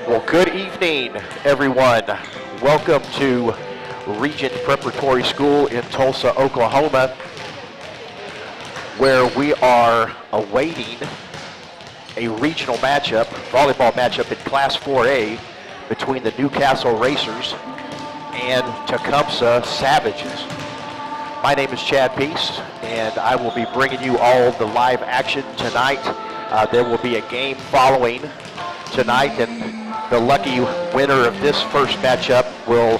Well, good evening, everyone. Welcome to Regent Preparatory School in Tulsa, Oklahoma, where we are awaiting a regional matchup, volleyball matchup in Class 4A between the Newcastle Racers and Tecumseh Savages. My name is Chad Peace, and I will be bringing you all the live action tonight. There will be a game following tonight, and the lucky winner of this first matchup will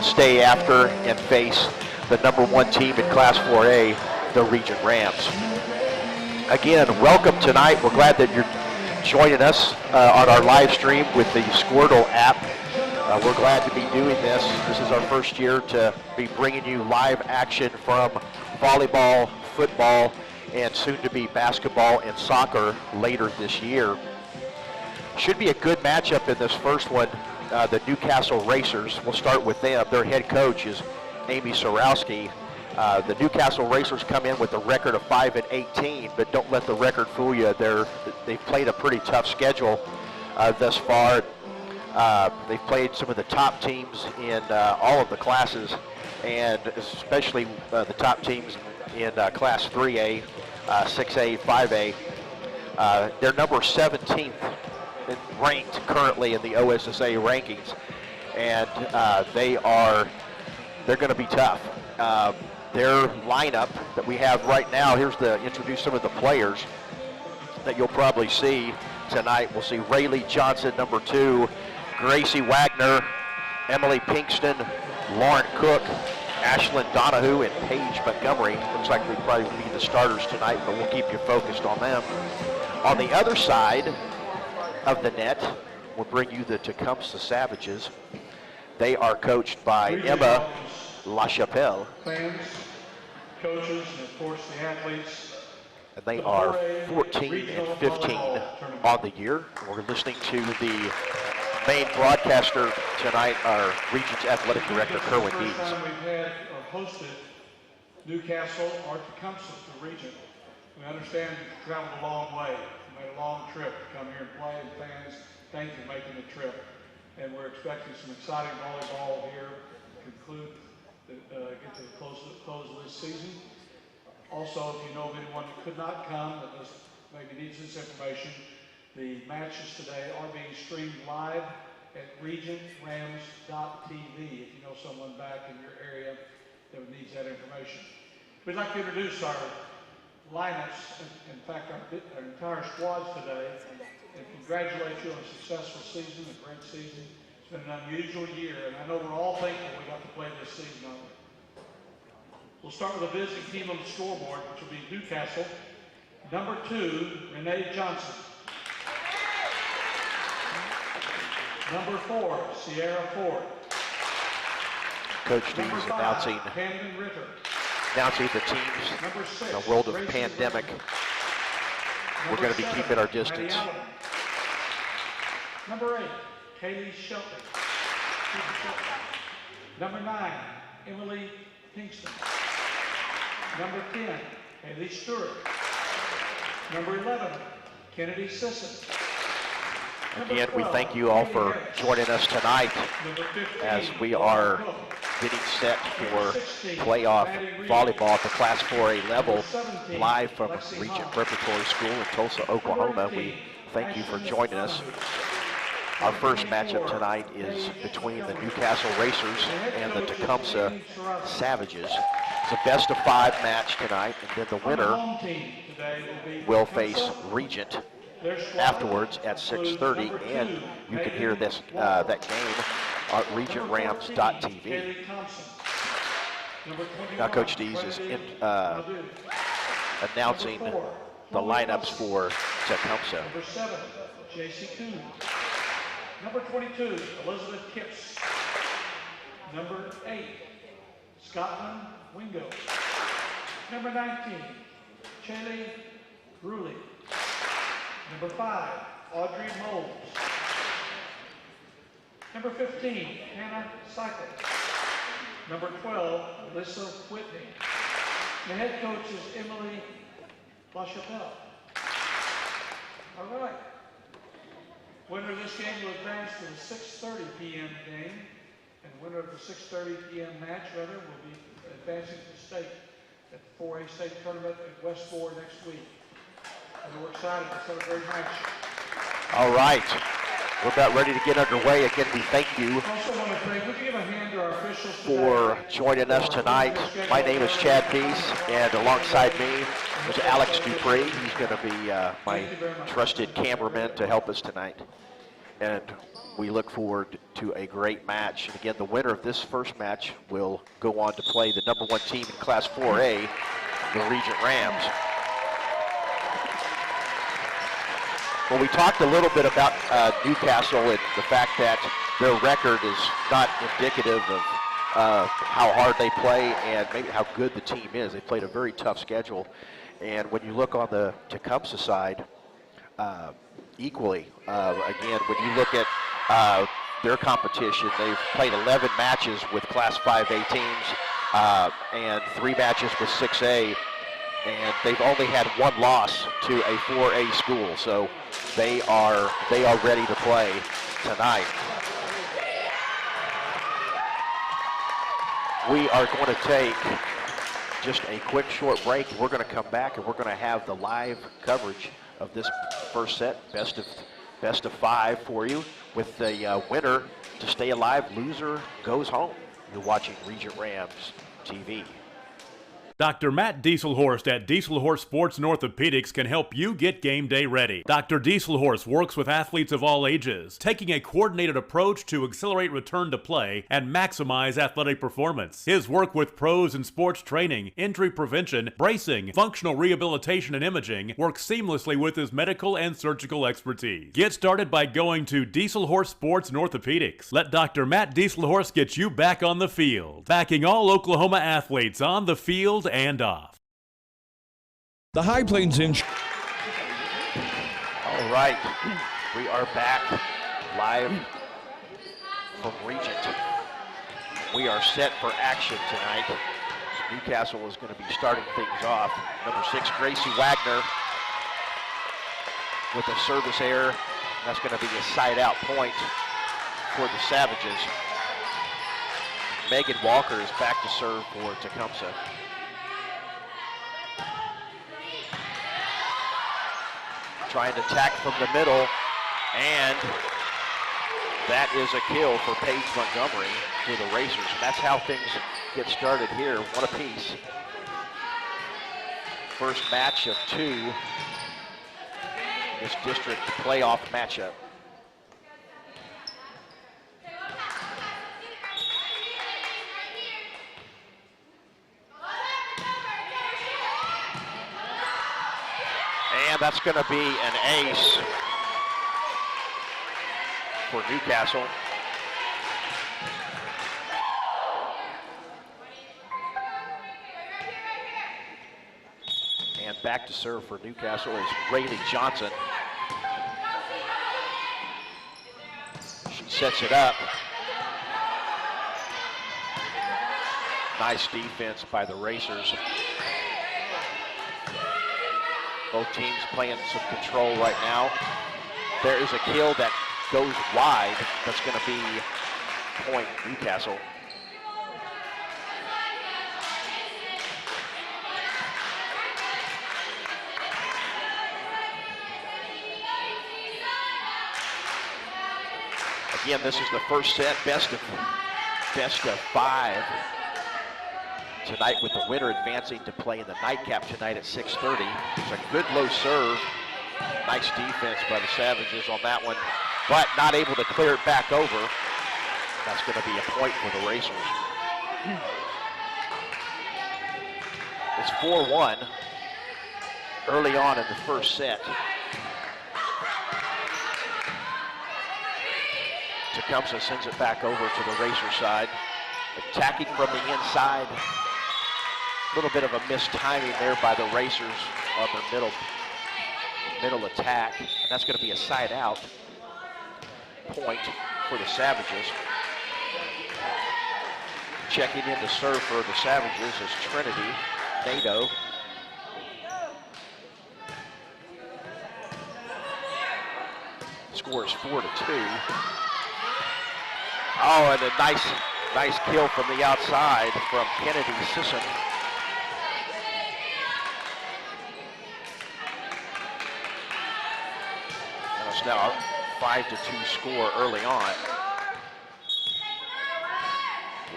stay after and face the #1 team in Class 4A, the Regent Rams. Again, welcome tonight. We're glad that you're joining us on our live stream with the Squirtle app. We're glad to be doing this. This is our first year to be bringing you live action from volleyball, football, and soon to be basketball and soccer later this year. Should be a good matchup in this first one. The Newcastle Racers, we'll start with them. Their head coach is Amy Sorowski. The Newcastle Racers come in with a record of 5-18, but don't let the record fool you. They've played a pretty tough schedule thus far. They've played some of the top teams in all of the classes, and especially the top teams in Class 3A, 6A, 5A. They're number 17th ranked currently in the OSSA rankings, and they're going to be tough. Their lineup that we have right now, here's to introduce some of the players that you'll probably see tonight. We'll see Rayleigh Johnson, number 2, Gracie Wagner, Emily Pinkston, Lauren Cook, Ashlyn Donahue, and Paige Montgomery. Looks like they'll probably be the starters tonight, but we'll keep you focused on them. On the other side of the net, we'll bring you the Tecumseh Savages. They are coached by Emma LaChapelle. Fans, coaches, and of course the athletes. And they are 14 and 15 on the year. We're listening to the main broadcaster tonight, our Regent's Athletic Director, Kerwin Deeds. The first time we've had or hosted Newcastle or Tecumseh to Regent. We understand you've traveled a long way. You made a long trip to come here and play, and fans, thank you for making the trip. And we're expecting some exciting volleyball here to conclude, get to the close of this season. Also, if you know of anyone who could not come, that maybe needs this information, the matches today are being streamed live at regentrams.tv if you know someone back in your area that needs that information. We'd like to introduce our lineups, in fact, our entire squads today, and congratulate you on a successful season, a great season. It's been an unusual year, and I know we're all thankful we got to play this season on it. We'll start with the visiting team on the scoreboard, which will be Newcastle. Number 2, Renee Johnson. Number 4, Sierra Ford. Coach Dees announcing the teams in a world of pandemic. We're going to be keeping our distance. Number 8, Kaylee Shelton. Number 9, Emily Pinkston. Number 10, Haley Stewart. Number 11, Kennedy Sisson. Again, we thank you all for joining us tonight as we are getting set for playoff volleyball at the Class 4A level, live from Regent Preparatory School in Tulsa, Oklahoma. We thank you for joining us. Our first matchup tonight is between the Newcastle Racers and the Tecumseh Savages. It's a best-of-5 match tonight, and then the winner will face Regent afterwards at 6:30, and you can hear that game on regentrams.tv. Now Coach Dees is announcing the lineups for Tecumseh. Number 7, J.C. Coon. Number 22, Elizabeth Kipps. Number 8, Scotland Wingo. Number 19, Chaley Ruley. Number 5, Audrey Moles. Number 15, Hannah Cycle. Number 12, Alyssa Whitney. The head coach is Emily LaChapelle. All right. Winner of this game will advance to the 6:30 p.m. game, and winner of the 6:30 p.m. match, will be advancing to the state at the 4A state tournament at West 4 next week. And we're excited to celebrate match. All right. We're about ready to get underway. Again, we thank you Also want to thank, would you give a hand to our officials for joining us tonight. My name is Chad Peace, and alongside me is Alex Dupree. He's going to be my trusted cameraman to help us tonight. And we look forward to a great match. And again, the winner of this first match will go on to play the #1 team in Class 4A, the Regent Rams. Well, we talked a little bit about Newcastle and the fact that their record is not indicative of how hard they play and maybe how good the team is. They played a very tough schedule. And when you look on the Tecumseh side, equally, again, when you look at their competition, they've played 11 matches with Class 5A teams and 3 matches with 6A. And they've only had 1 loss to a 4A school, so they are ready to play tonight. We are going to take just a quick short break. We're going to come back and we're going to have the live coverage of this first set, best of 5 for you, with the winner to stay alive. Loser goes home. You're watching Regent Rams TV. Dr. Matt Dieselhorst at Dieselhorst Sports and Orthopedics can help you get game day ready. Dr. Dieselhorst works with athletes of all ages, taking a coordinated approach to accelerate return to play and maximize athletic performance. His work with pros in sports training, injury prevention, bracing, functional rehabilitation, and imaging works seamlessly with his medical and surgical expertise. Get started by going to Dieselhorst Sports and Orthopedics. Let Dr. Matt Dieselhorst get you back on the field, backing all Oklahoma athletes on the field and off. The High Plains Inch. All right, we are back live from Regent. We are set for action tonight. Newcastle is going to be starting things off. Number 6, Gracie Wagner with a service error. That's going to be a side-out point for the Savages. Megan Walker is back to serve for Tecumseh. Trying to attack from the middle, and that is a kill for Paige Montgomery for the Racers. And that's how things get started here, 1 apiece. First match of 2 in this district playoff matchup. And that's going to be an ace for Newcastle. And back to serve for Newcastle is Rayleigh Johnson. She sets it up. Nice defense by the Racers. Both teams playing some control right now. There is a kill that goes wide. That's going to be point Newcastle. Again, this is the first set, best of 5. Tonight, with the winner advancing to play in the nightcap tonight at 6:30. It's a good low serve. Nice defense by the Savages on that one, but not able to clear it back over. That's going to be a point for the Racers. It's 4-1 early on in the first set. Tecumseh sends it back over to the Racer side. Attacking from the inside. A little bit of a mistiming there by the Racers on their middle attack. And that's going to be a side out point for the Savages. Checking in to serve for the Savages is Trinity Nato. Score is 4-2. Oh, and a nice kill from the outside from Kennedy Sisson. And it's now a 5-2 score early on.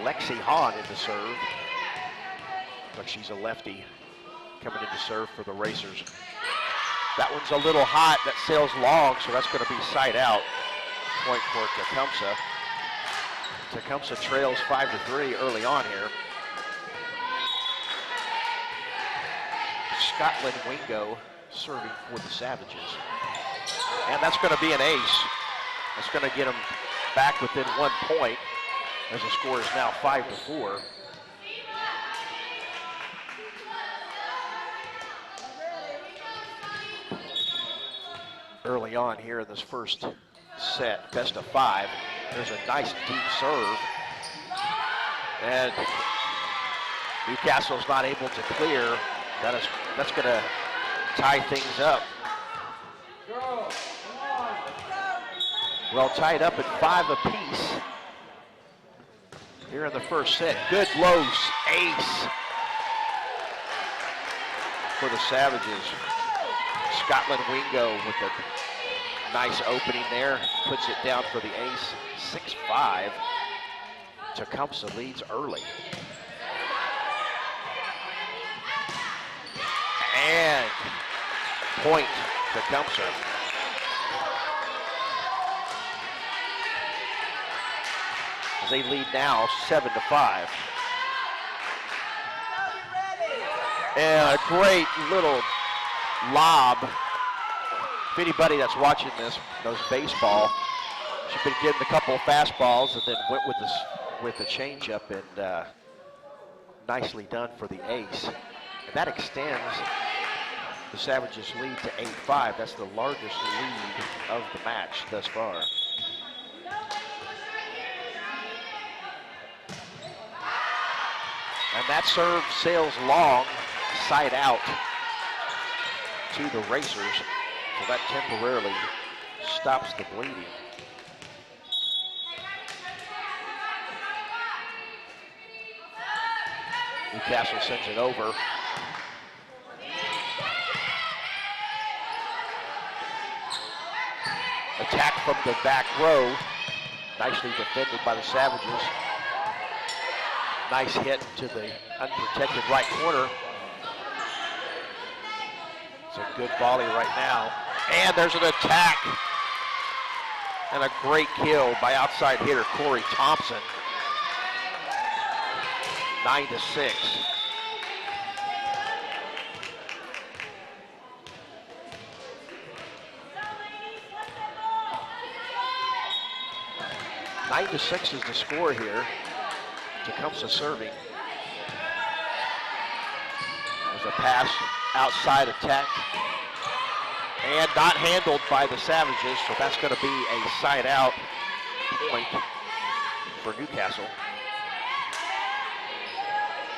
Lexi Hahn in the serve. But she's a lefty coming in to serve for the Racers. That one's a little hot. That sails long, so that's going to be side out. Point for Tecumseh. Tecumseh trails 5-3 early on here. Scotland Wingo serving for the Savages. And that's going to be an ace. That's going to get them back within 1 point as the score is now 5-4. Early on here in this first set, best of 5. There's a nice deep serve. And Newcastle's not able to clear. That's going to tie things up. Well, tied up at 5 apiece here in the first set. Good low ace for the Savages. Scotland Wingo with a nice opening there, puts it down for the ace, 6-5. Tecumseh leads early. And point Tecumseh. As they lead now 7-5. And a great little lob. If anybody that's watching this knows baseball, she's been getting a couple of fastballs and then went with the changeup, and nicely done for the ace. And that extends the Savages' lead to 8-5. That's the largest lead of the match thus far. And that serve sails long, side out to the Racers. So that temporarily stops the bleeding. Newcastle sends it over. Attack from the back row. Nicely defended by the Savages. Nice hit to the unprotected right corner. It's a good volley right now. And there's an attack. And a great kill by outside hitter Corey Thompson. 9-6. Nine to 6 is the score here. Tecumseh serving. There's a pass outside attack. And not handled by the Savages, so that's going to be a side out point for Newcastle.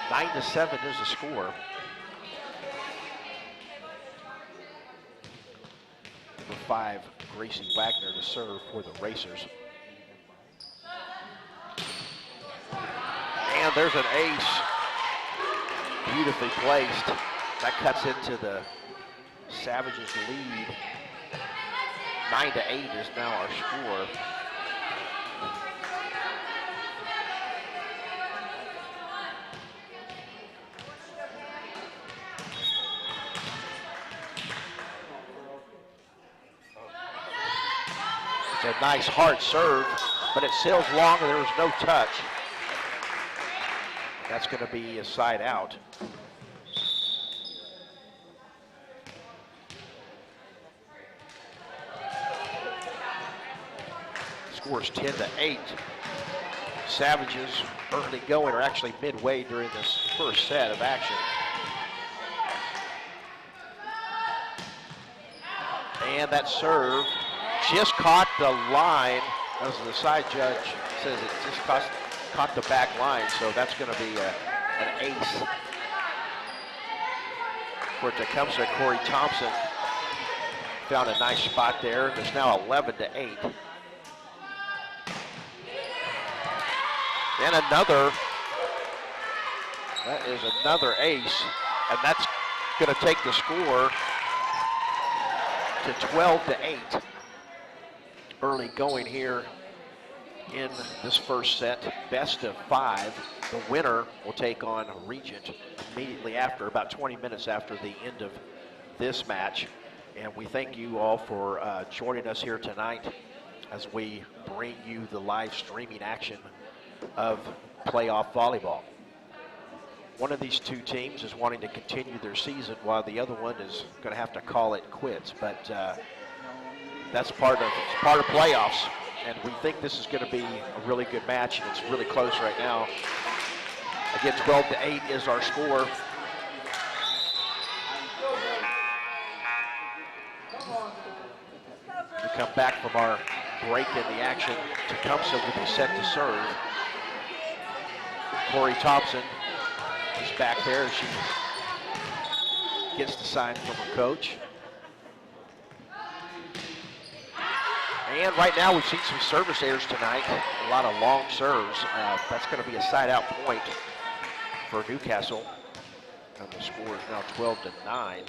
9-7 is the score. Number 5, Gracie Wagner to serve for the Racers. And there's an ace. Beautifully placed. That cuts into the Savages lead. 9-8 is now our score. It's a nice hard serve, but it sails long and there was no touch. That's going to be a side out. Scores 10-8. Savages early going, or actually midway during this first set of action. And that serve just caught the line, as the side judge says it just caught the back line, so that's going to be an ace for Tecumseh. Corey Thompson found a nice spot there. It's now 11-8. And that is another ace, and that's going to take the score to 12-8. Early going here in this first set, best of 5. The winner will take on Regent immediately after, about 20 minutes after the end of this match. And we thank you all for joining us here tonight as we bring you the live streaming action of playoff volleyball. One of these two teams is wanting to continue their season while the other one is going to have to call it quits. But that's part of playoffs, and we think this is going to be a really good match, and it's really close right now. Again, 12-8 is our score. We come back from our break in the action. Tecumseh will be set to serve. Corey Thompson is back there as she gets the sign from her coach. And right now we've seen some service errors tonight, a lot of long serves. That's going to be a side out point for Newcastle. And the score is now 12-9.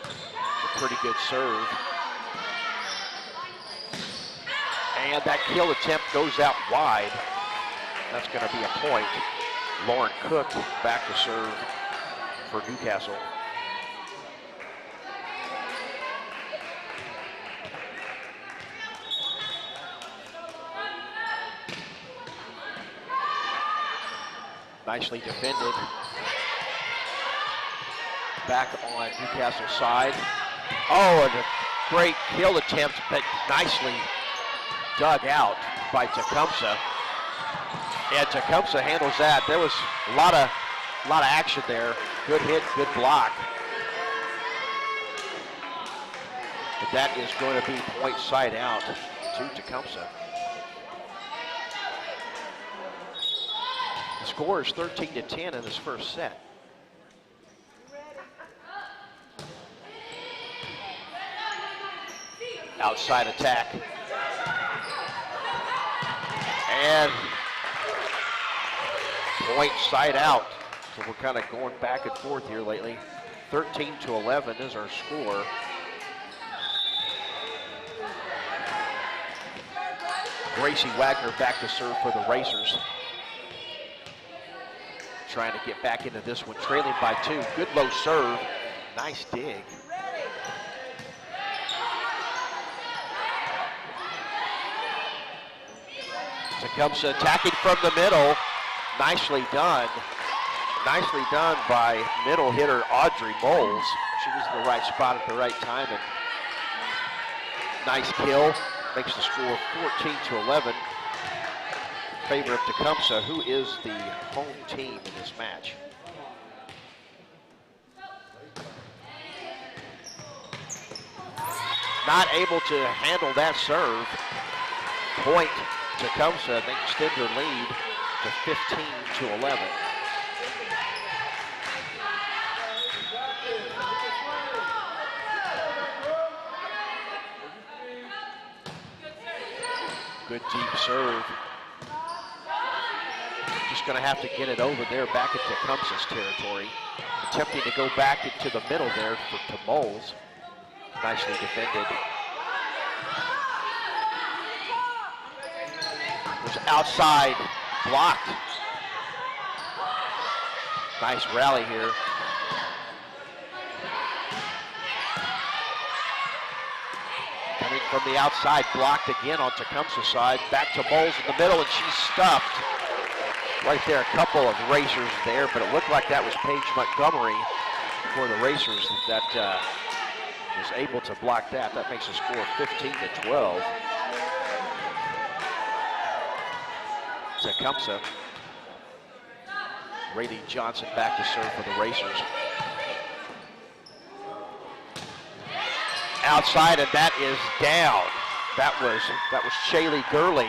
It's a pretty good serve. And that kill attempt goes out wide. That's going to be a point. Lauren Cook back to serve for Newcastle. Nicely defended. Back on Newcastle's side. Oh, and a great kill attempt, but nicely dug out by Tecumseh. And Tecumseh handles that. There was a lot of action there. Good hit, good block. But that is going to be point side out to Tecumseh. The score is 13-10 in this first set. Outside attack. And point side out. So we're kind of going back and forth here lately. 13-11 is our score. Gracie Wagner back to serve for the Racers. Trying to get back into this one, trailing by 2. Good low serve, nice dig. Tecumseh attacking from the middle. Nicely done. Nicely done by middle hitter Audrey Moles. She was in the right spot at the right time, and nice kill. Makes the score 14-11 in favor of Tecumseh, who is the home team in this match. Not able to handle that serve. Point Tecumseh, they extend their lead to 15-11. Good deep serve. Just going to have to get it over there back at Tecumseh's territory. Attempting to go back into the middle there to Moles. Nicely defended. Was outside, blocked. Nice rally here. Coming from the outside, blocked again on Tecumseh's side. Back to Moles in the middle, and she's stuffed. Right there, a couple of Racers there, but it looked like that was Paige Montgomery for the Racers that was able to block that. That makes the score 15-12. Tecumseh. Raylene Johnson back to serve for the Racers. Outside, and that is down. That was Shaylee Gurley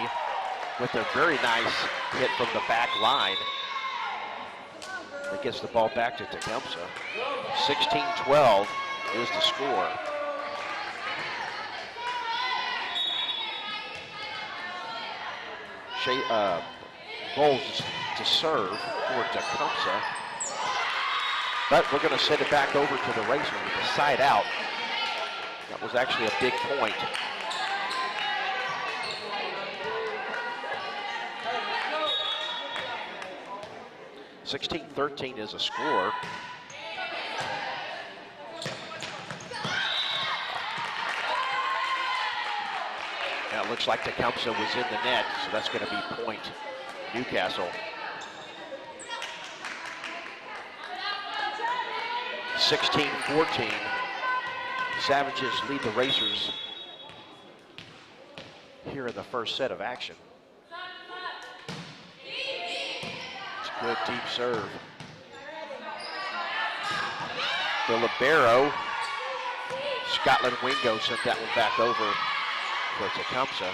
with a very nice hit from the back line. That gets the ball back to Tecumseh. 16-12 is the score. Bowles to serve for Tecumseh. But we're going to send it back over to the Racers with the side out. That was actually a big point. (16-13) is a score. Now it looks like Tecumseh was in the net, so that's going to be point Newcastle. 16-14. Savages lead the Racers here in the first set of action. It's a good deep serve. The libero, Scotland Wingo, sent that one back over for Tecumseh.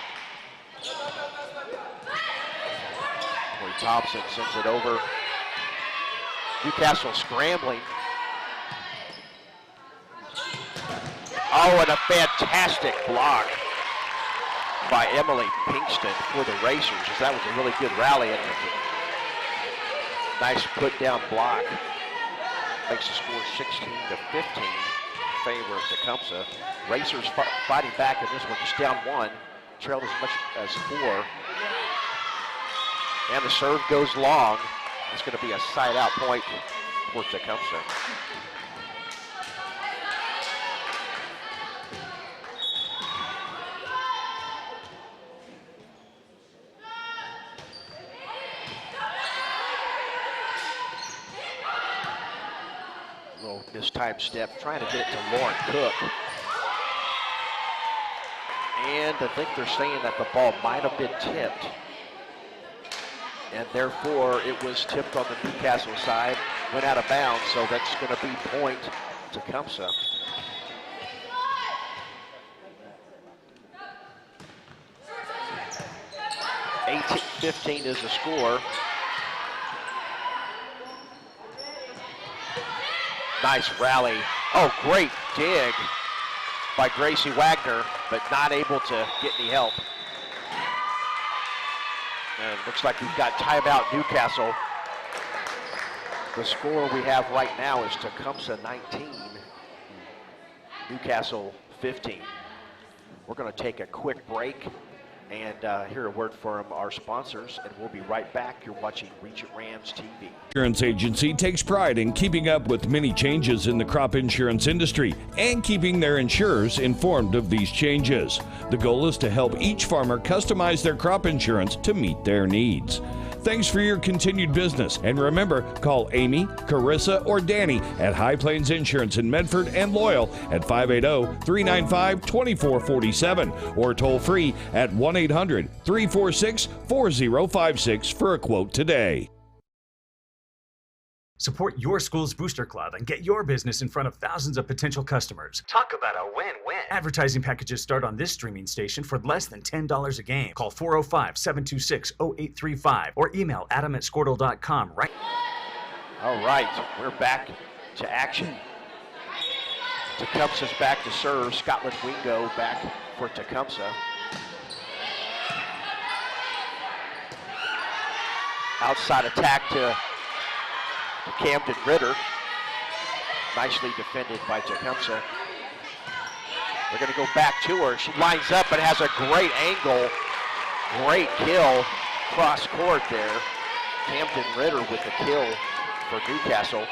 Corey Thompson sends it over. Newcastle scrambling. Oh, and a fantastic block by Emily Pinkston for the Racers. That was a really good rally and a nice put down block. Makes the score 16-15 in favor of Tecumseh. Racers fighting back in this one, just down one, trailed as much as 4. And the serve goes long. It's going to be a side out point for Tecumseh. Little mistimed step, trying to get it to Lauren Cook. And I think they're saying that the ball might have been tipped. And therefore, it was tipped on the Newcastle side, went out of bounds, so that's going to be point Tecumseh. (18-15) is the score. Nice rally. Oh, great dig by Gracie Wagner, but not able to get any help. And it looks like we've got timeout Newcastle. The score we have right now is Tecumseh 19, Newcastle 15. We're going to take a quick break and hear a word from our sponsors, and we'll be right back. You're watching Regent Rams TV. Insurance Agency takes pride in keeping up with many changes in the crop insurance industry and keeping their insurers informed of these changes. The goal is to help each farmer customize their crop insurance to meet their needs. Thanks for your continued business, and remember, call Amy, Carissa, or Danny at High Plains Insurance in Medford and Loyal at 580-395-2447 or toll free at 1-800-346-4056 for a quote today. Support your school's booster club and get your business in front of thousands of potential customers. Talk about a win-win. Advertising packages start on this streaming station for less than $10 a game. Call 405-726-0835 or email adam@squirtle.com right. All right, we're back to action. Tecumseh's back to serve. Scotland Wingo back for Tecumseh. Outside attack to Camden Ritter. Nicely defended by Tecumseh. They're going to go back to her. She lines up and has a great angle. Great kill cross court there. Camden Ritter with the kill for Newcastle.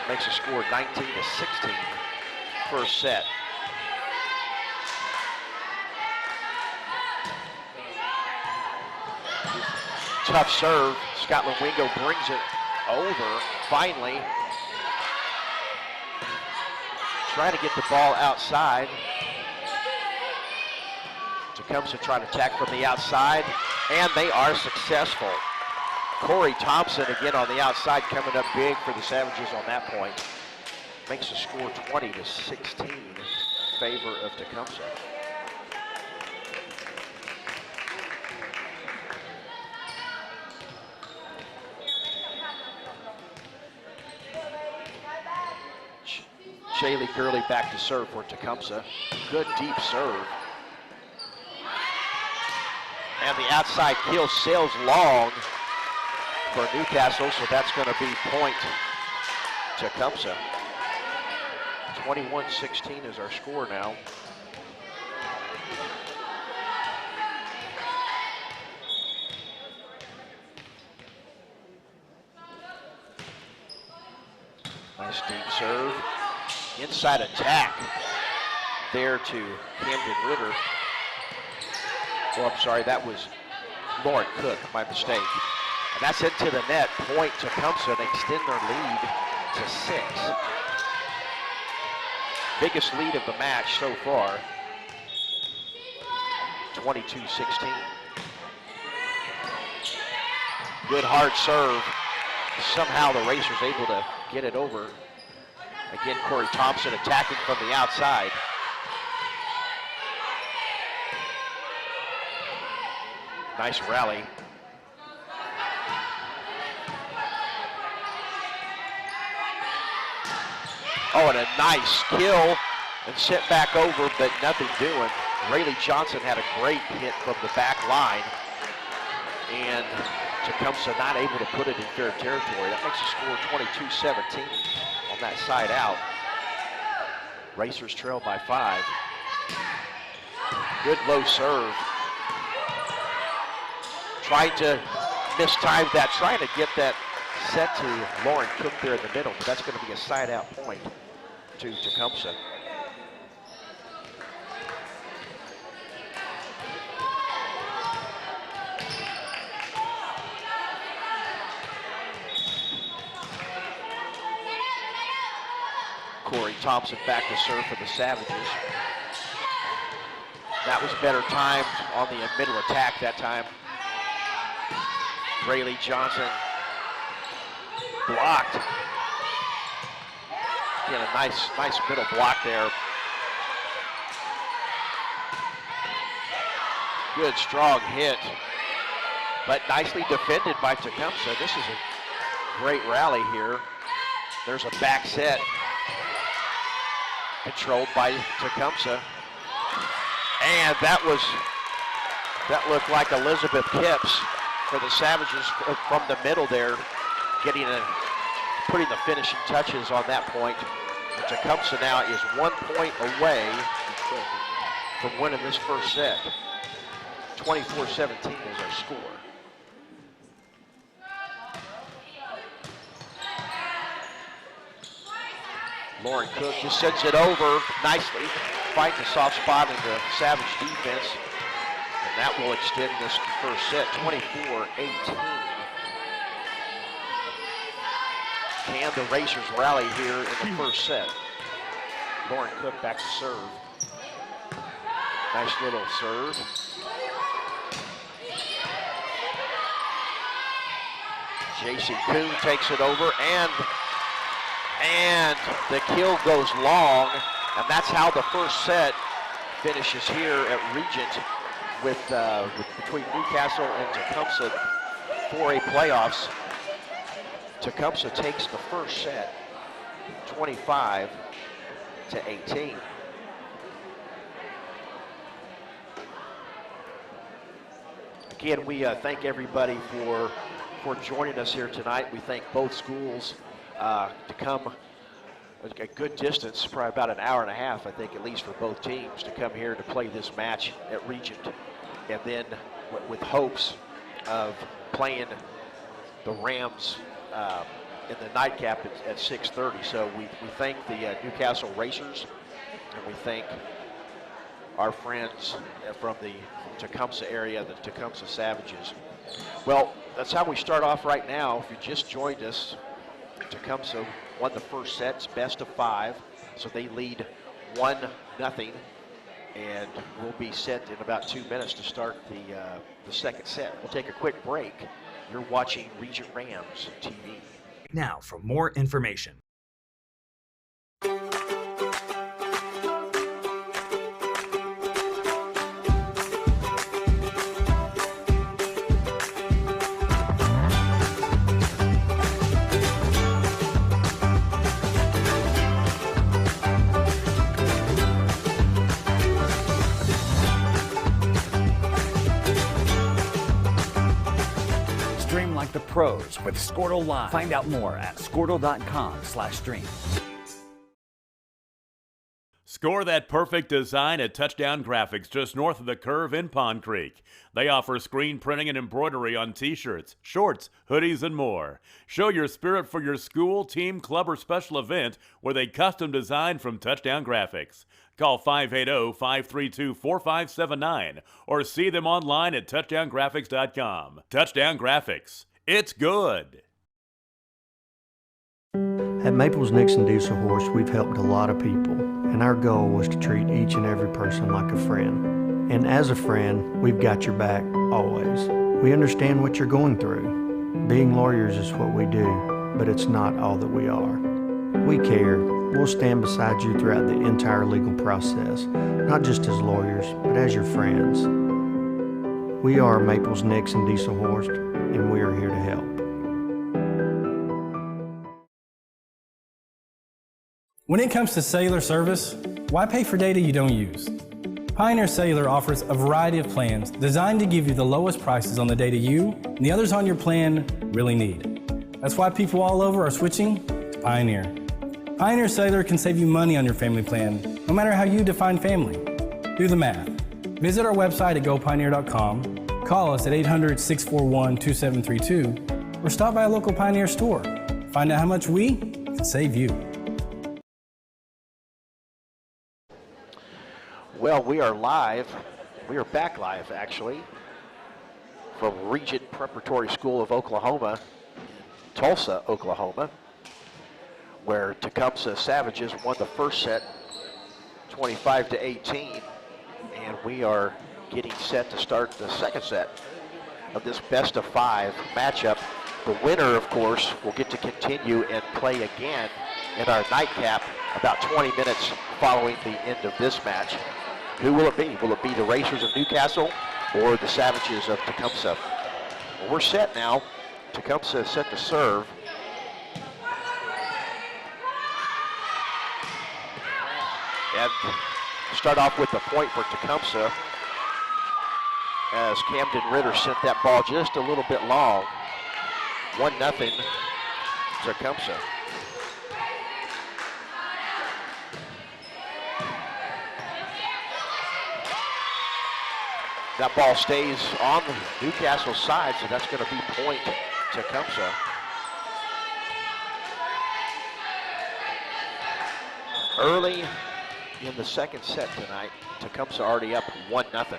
Makes the score 19-16. First set. Tough serve. Scotland Wingo brings it over, finally. Trying to get the ball outside. Tecumseh trying to attack from the outside, and they are successful. Corey Thompson again on the outside, coming up big for the Savages on that point. Makes the score 20-16 in favor of Tecumseh. Jaylee Gurley back to serve for Tecumseh. Good deep serve. And the outside kill sails long for Newcastle, so that's going to be point Tecumseh. 21-16 is our score now. Nice deep serve. Inside attack there to Camden Ritter. Oh, I'm sorry, that was Lauren Cook, my mistake. And that's into the net. Point Tecumseh. They extend their lead to 6. Biggest lead of the match so far. 22-16. Good hard serve. Somehow the Racers able to get it over. Again, Corey Thompson attacking from the outside. Nice rally. Oh, and a nice kill and sent back over, but nothing doing. Rayleigh Johnson had a great hit from the back line. And Tecumseh not able to put it in fair territory. That makes the score 22-17 on that side out. Racers trail by 5. Good low serve. Trying to mistime that, trying to get that set to Lauren Cook there in the middle, but that's going to be a side out point to Tecumseh. Corey Thompson back to serve for the Savages. That was better timed on the middle attack that time. Rayleigh Johnson blocked. Again, a nice middle block there. Good strong hit, but nicely defended by Tecumseh. This is a great rally here. There's a back set controlled by Tecumseh. And that looked like Elizabeth Kipps for the Savages from the middle there, putting the finishing touches on that point. And Tecumseh now is 1 point away from winning this first set. 24-17 is our score. Lauren Cook just sends it over nicely, fighting the soft spot in the Savage defense. And that will extend this first set, 24-18. Can the Racers rally here in the first set? Lauren Cook back to serve. Nice little serve. J.C. Kuhn takes it over, and the kill goes long, and that's how the first set finishes here at Regent with between Newcastle and Tecumseh 4A playoffs. Tecumseh takes the first set 25-18. Again, we thank everybody for joining us here tonight. We thank both schools to come a good distance, probably about an hour and a half, I think, at least for both teams, to come here to play this match at Regent. And then with hopes of playing the Rams in the nightcap at 6:30. So we thank the Newcastle Racers, and we thank our friends from the Tecumseh area, the Tecumseh Savages. Well, that's how we start off right now. If you just joined us, Tecumseh won the first set. It's best of 5, so they lead 1-0, and we'll be set in about 2 minutes to start the second set. We'll take a quick break. You're watching Regent Rams TV. Now for more information. pros with Squirtle Live. Find out more at squirtle.com/stream. Score that perfect design at Touchdown Graphics just north of the curve in Pond Creek. They offer screen printing and embroidery on t-shirts, shorts, hoodies, and more. Show your spirit for your school, team, club, or special event with a custom design from Touchdown Graphics. Call 580-532-4579 or see them online at touchdowngraphics.com. Touchdown Graphics. It's good. At Maples Nixon Diesel Horse, we've helped a lot of people, and our goal was to treat each and every person like a friend. And as a friend, we've got your back, always. We understand what you're going through. Being lawyers is what we do, but it's not all that we are. We care. We'll stand beside you throughout the entire legal process, not just as lawyers, but as your friends. We are Maples Nixon Diesel Horse, and we are here to help. When it comes to cellular service, why pay for data you don't use? Pioneer Cellular offers a variety of plans designed to give you the lowest prices on the data you and the others on your plan really need. That's why people all over are switching to Pioneer. Pioneer Cellular can save you money on your family plan, no matter how you define family. Do the math. Visit our website at gopioneer.com, call us at 800-641-2732, or stop by a local Pioneer store. Find out how much we can save you. Well, we are live. We are back live, actually, from Regent Preparatory School of Oklahoma, Tulsa, Oklahoma, where Tecumseh Savages won the first set 25-18, and we are getting set to start the second set of this best of 5 matchup. The winner, of course, will get to continue and play again in our nightcap about 20 minutes following the end of this match. Who will it be? Will it be the Racers of Newcastle or the Savages of Tecumseh? Well, we're set now. Tecumseh is set to serve. And start off with the point for Tecumseh as Camden Ritter sent that ball just a little bit long. 1-0 Tecumseh. That ball stays on the Newcastle side, so that's going to be point Tecumseh. Early in the second set tonight, Tecumseh already up 1-0.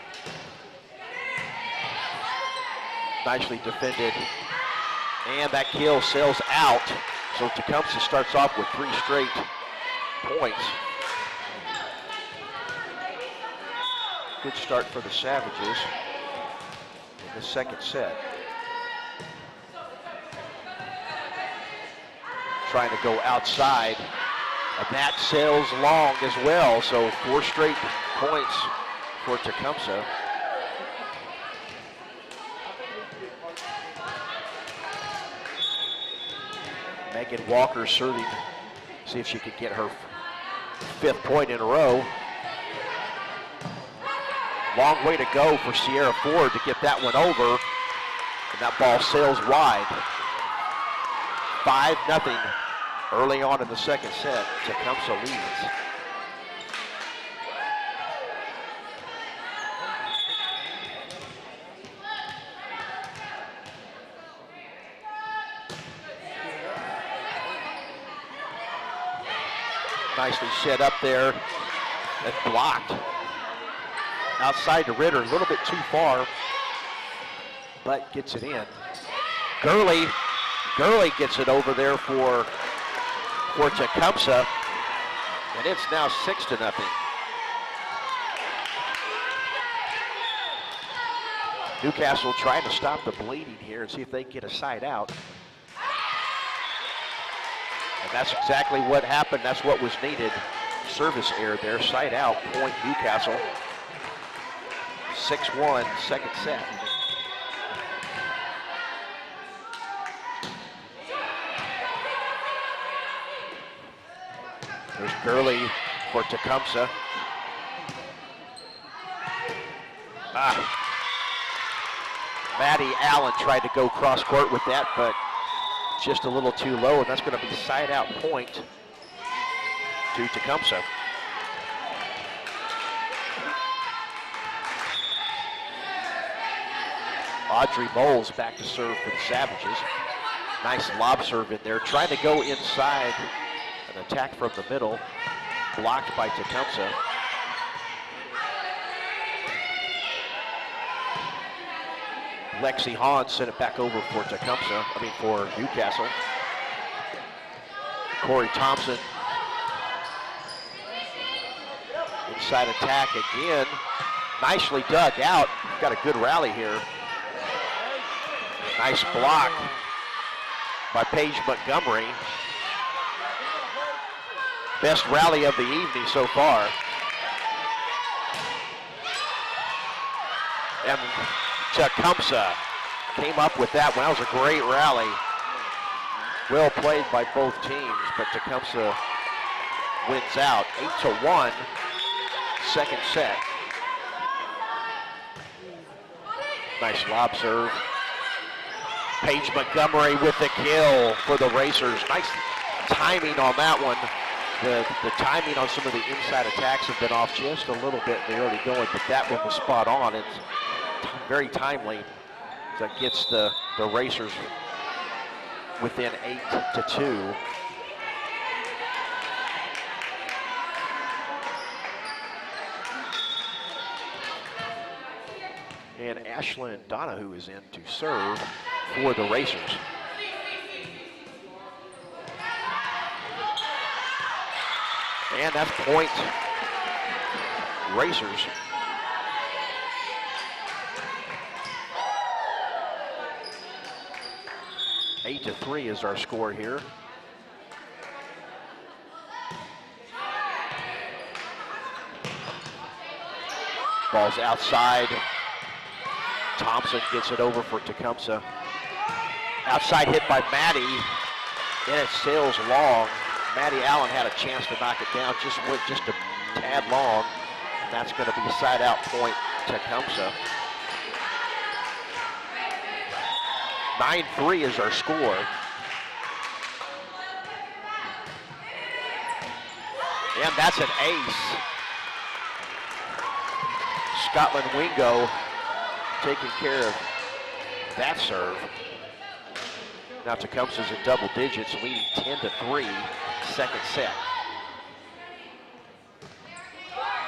Nicely defended, and that kill sails out. So Tecumseh starts off with 3 straight points. Good start for the Savages in the second set. Trying to go outside, and that sails long as well. So 4 straight points for Tecumseh. Megan Walker serving, see if she can get her 5th point in a row. Long way to go for Sierra Ford to get that one over, and that ball sails wide. 5-0 early on in the second set. Tecumseh leads. Nicely set up there and blocked. Outside to Ritter, a little bit too far, but gets it in. Gurley gets it over there for Tecumseh, and it's now 6-0. Newcastle trying to stop the bleeding here and see if they can get a side out. And that's exactly what happened. That's what was needed. Service error there, side out, point Newcastle. 6-1, second set. There's Gurley for Tecumseh. Maddie Allen tried to go cross court with that, but just a little too low, and that's going to be side out point to Tecumseh. Audrey Moles back to serve for the Savages. Nice lob serve in there, trying to go inside. An attack from the middle, blocked by Tecumseh. Lexi Hahn sent it back over for for Newcastle. Corey Thompson. Inside attack again. Nicely dug out. Got a good rally here. Nice block by Paige Montgomery. Best rally of the evening so far. And Tecumseh came up with that one. That was a great rally. Well played by both teams, but Tecumseh wins out 8-1, second set. Nice lob serve. Paige Montgomery with the kill for the Racers. Nice timing on that one. The timing on some of the inside attacks have been off just a little bit in the early going, but that one was spot on. It's very timely. That gets the Racers within 8-2. And Ashlyn Donahue is in to serve for the Racers. And that's point Racers. 8-3 is our score here. Ball's outside. Thompson gets it over for Tecumseh. Outside hit by Maddie, and it sails long. Maddie Allen had a chance to knock it down, just went just a tad long, and that's going to be side out point Tecumseh. 9-3 is our score. And that's an ace. Scotland Wingo taking care of that serve. Now Tecumseh's in double digits, leading 10-3, second set.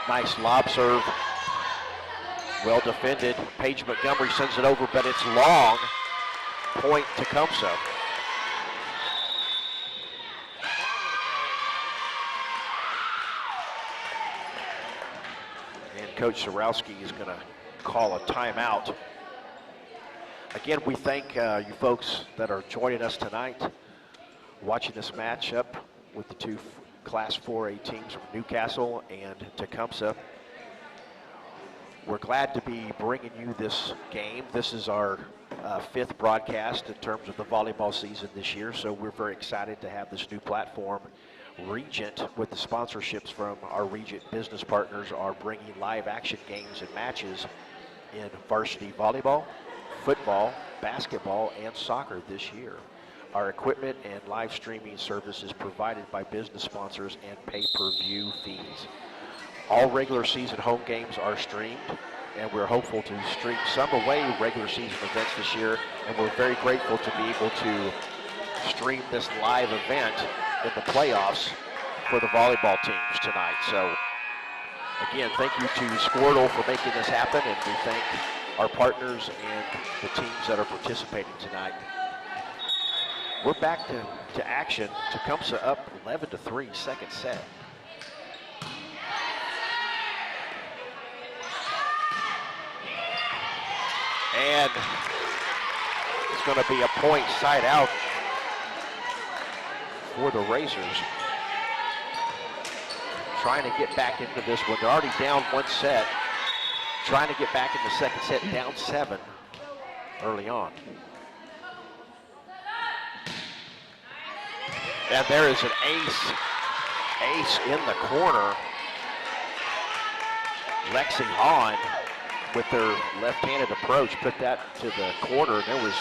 Nice lob serve. Well defended. Paige Montgomery sends it over, but it's long. Point Tecumseh. And Coach Sorowski is going to call a timeout. Again, we thank you folks that are joining us tonight, watching this matchup with the two Class 4A teams from Newcastle and Tecumseh. We're glad to be bringing you this game. This is our fifth broadcast in terms of the volleyball season this year, so we're very excited to have this new platform. Regent, with the sponsorships from our Regent business partners, are bringing live action games and matches in varsity volleyball, football, basketball, and soccer this year. Our equipment and live streaming service is provided by business sponsors and pay-per-view fees. All regular season home games are streamed, and we're hopeful to stream some away regular season events this year, and we're very grateful to be able to stream this live event in the playoffs for the volleyball teams tonight. So again, thank you to Squirtle for making this happen, and we thank our partners and the teams that are participating tonight. We're back to action. Tecumseh up 11-3, second set. And it's going to be a point side out for the Racers. Trying to get back into this one. They're already down one set. Trying to get back in the second set, down 7 early on. And there is an ace in the corner. Lexi Hahn with their left-handed approach put that to the corner. There was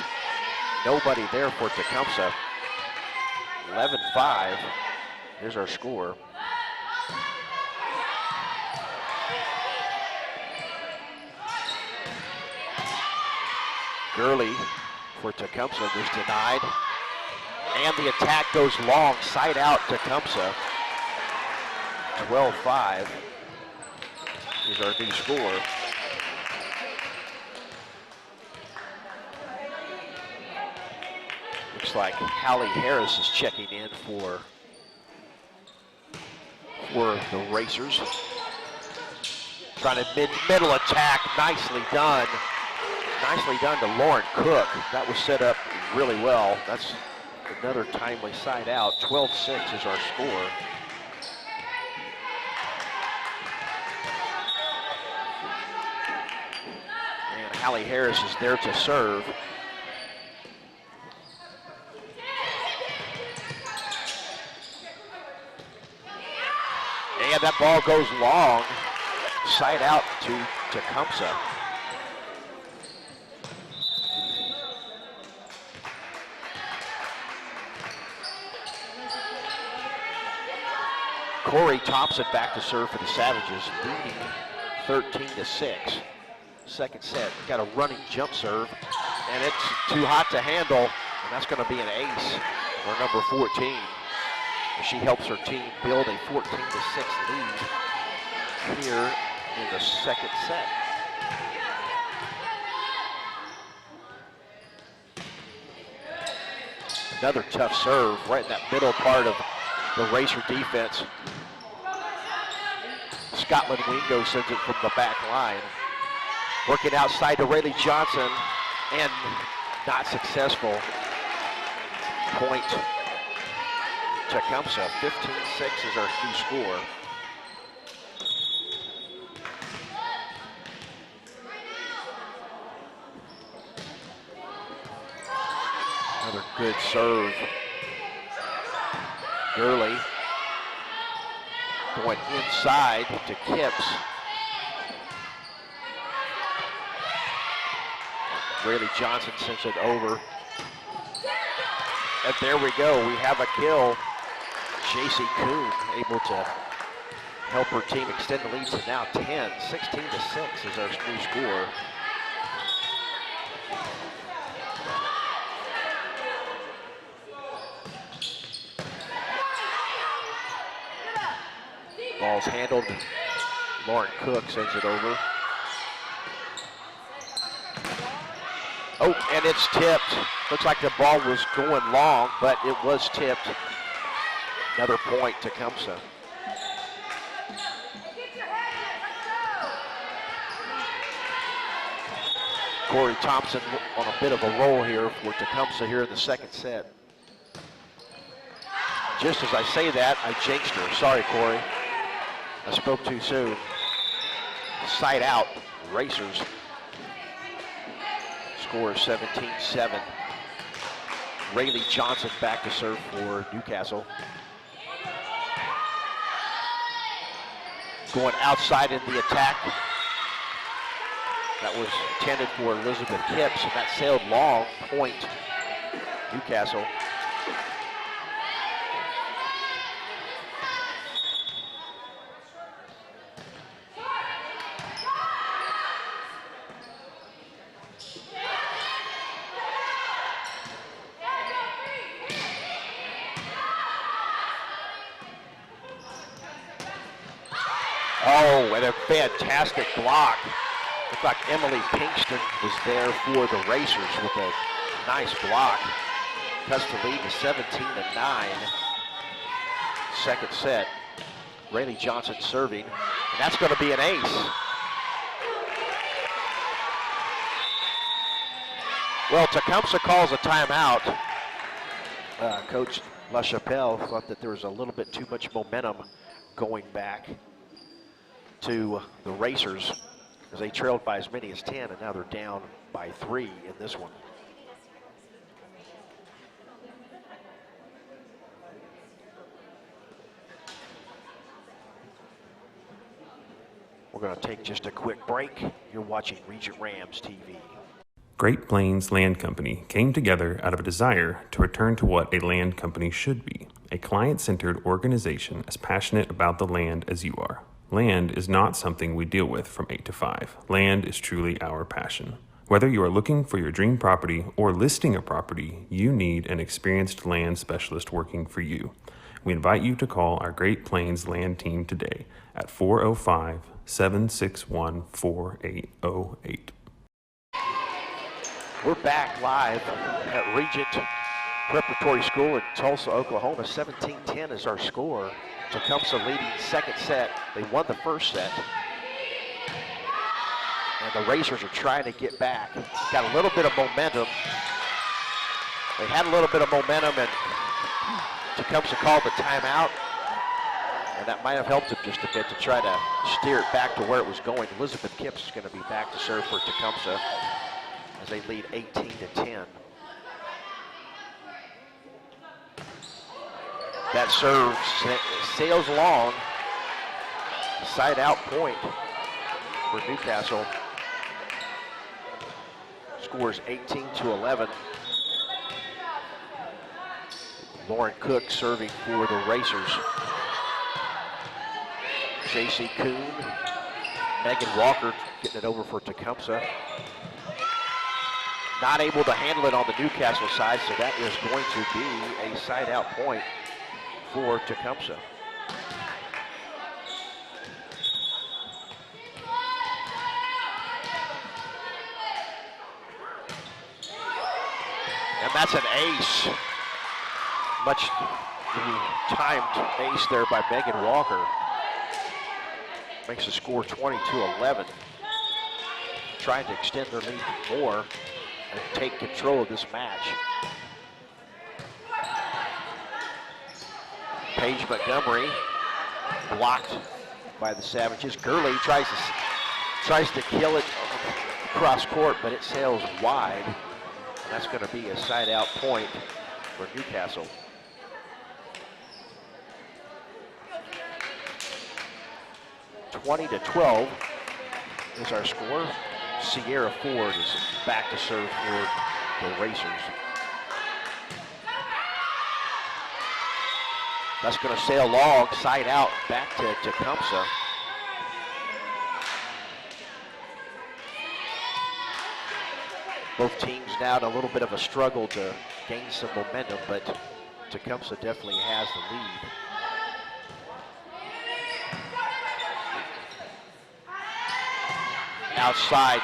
nobody there for Tecumseh. 11-5. Here's our score. Gurley for Tecumseh was denied. And the attack goes long, side out Tecumseh. 12-5 is our new score. Looks like Hallie Harris is checking in for the Racers. Trying to middle attack, nicely done. Nicely done to Lauren Cook. That was set up really well. That's another timely side out. 12-6 is our score. And Hallie Harris is there to serve. And that ball goes long, side out to Tecumseh. Corey Thompson back to serve for the Savages, leading 13-6. Second set, got a running jump serve, and it's too hot to handle, and that's going to be an ace for number 14. She helps her team build a 14-6 lead here in the second set. Another tough serve right in that middle part of the Racer defense. Scotland Wingo sends it from the back line. Working outside to Rayleigh Johnson, and not successful. Point Tecumseh. 15-6 is our new score. Another good serve. Gurley going inside to Kipps. Rayleigh Johnson sends it over. And there we go, we have a kill. JC Kuhn able to help her team extend the lead to now 10. 16-6 is our new score. Ball's handled. Lauren Cook sends it over. Oh, and it's tipped. Looks like the ball was going long, but it was tipped. Another point to Tecumseh. Corey Thompson on a bit of a roll here for Tecumseh here in the second set. Just as I say that, I jinxed her. Sorry, Corey. I spoke too soon. Side out, Racers. Score 17-7. Rayleigh Johnson back to serve for Newcastle. Going outside in the attack. That was intended for Elizabeth Kipps, and that sailed long. Point Newcastle. Oh, and a fantastic block. Looked like Emily Pinkston was there for the Racers with a nice block. Cuts the lead to 17-9. Second set. Rayleigh Johnson serving, and that's going to be an ace. Well, Tecumseh calls a timeout. Coach LaChapelle thought that there was a little bit too much momentum going back to the Racers as they trailed by as many as 10, and now they're down by 3 in this one. We're going to take just a quick break. You're watching Regent Rams TV. Great Plains Land Company came together out of a desire to return to what a land company should be, a client-centered organization as passionate about the land as you are. Land is not something we deal with from 8 to 5. Land is truly our passion. Whether you are looking for your dream property or listing a property, you need an experienced land specialist working for you. We invite you to call our Great Plains Land team today at 405-761-4808. We're back live at Regent Preparatory School in Tulsa, Oklahoma. 17-10 is our score. Tecumseh leading second set. They won the first set. And the Racers are trying to get back. Got a little bit of momentum. They had a little bit of momentum, and Tecumseh called the timeout. And that might have helped them just a bit to try to steer it back to where it was going. Elizabeth Kipps is going to be back to serve for Tecumseh as they lead 18-10. That serve sails along. Side out point for Newcastle. Scores 18-11. Lauren Cook serving for the Racers. J.C. Kuhn, Megan Walker getting it over for Tecumseh. Not able to handle it on the Newcastle side, so that is going to be a side out point for Tecumseh. And that's an ace. Much timed ace there by Megan Walker. Makes the score 22-11. Trying to extend their lead more and take control of this match. Paige Montgomery blocked by the Savages. Gurley tries to kill it across court, but it sails wide. And that's going to be a side out point for Newcastle. (20-12) is our score. Sierra Ford is back to serve for the Racers. That's going to sail long, side out, back to Tecumseh. Both teams now in a little bit of a struggle to gain some momentum, but Tecumseh definitely has the lead. Outside,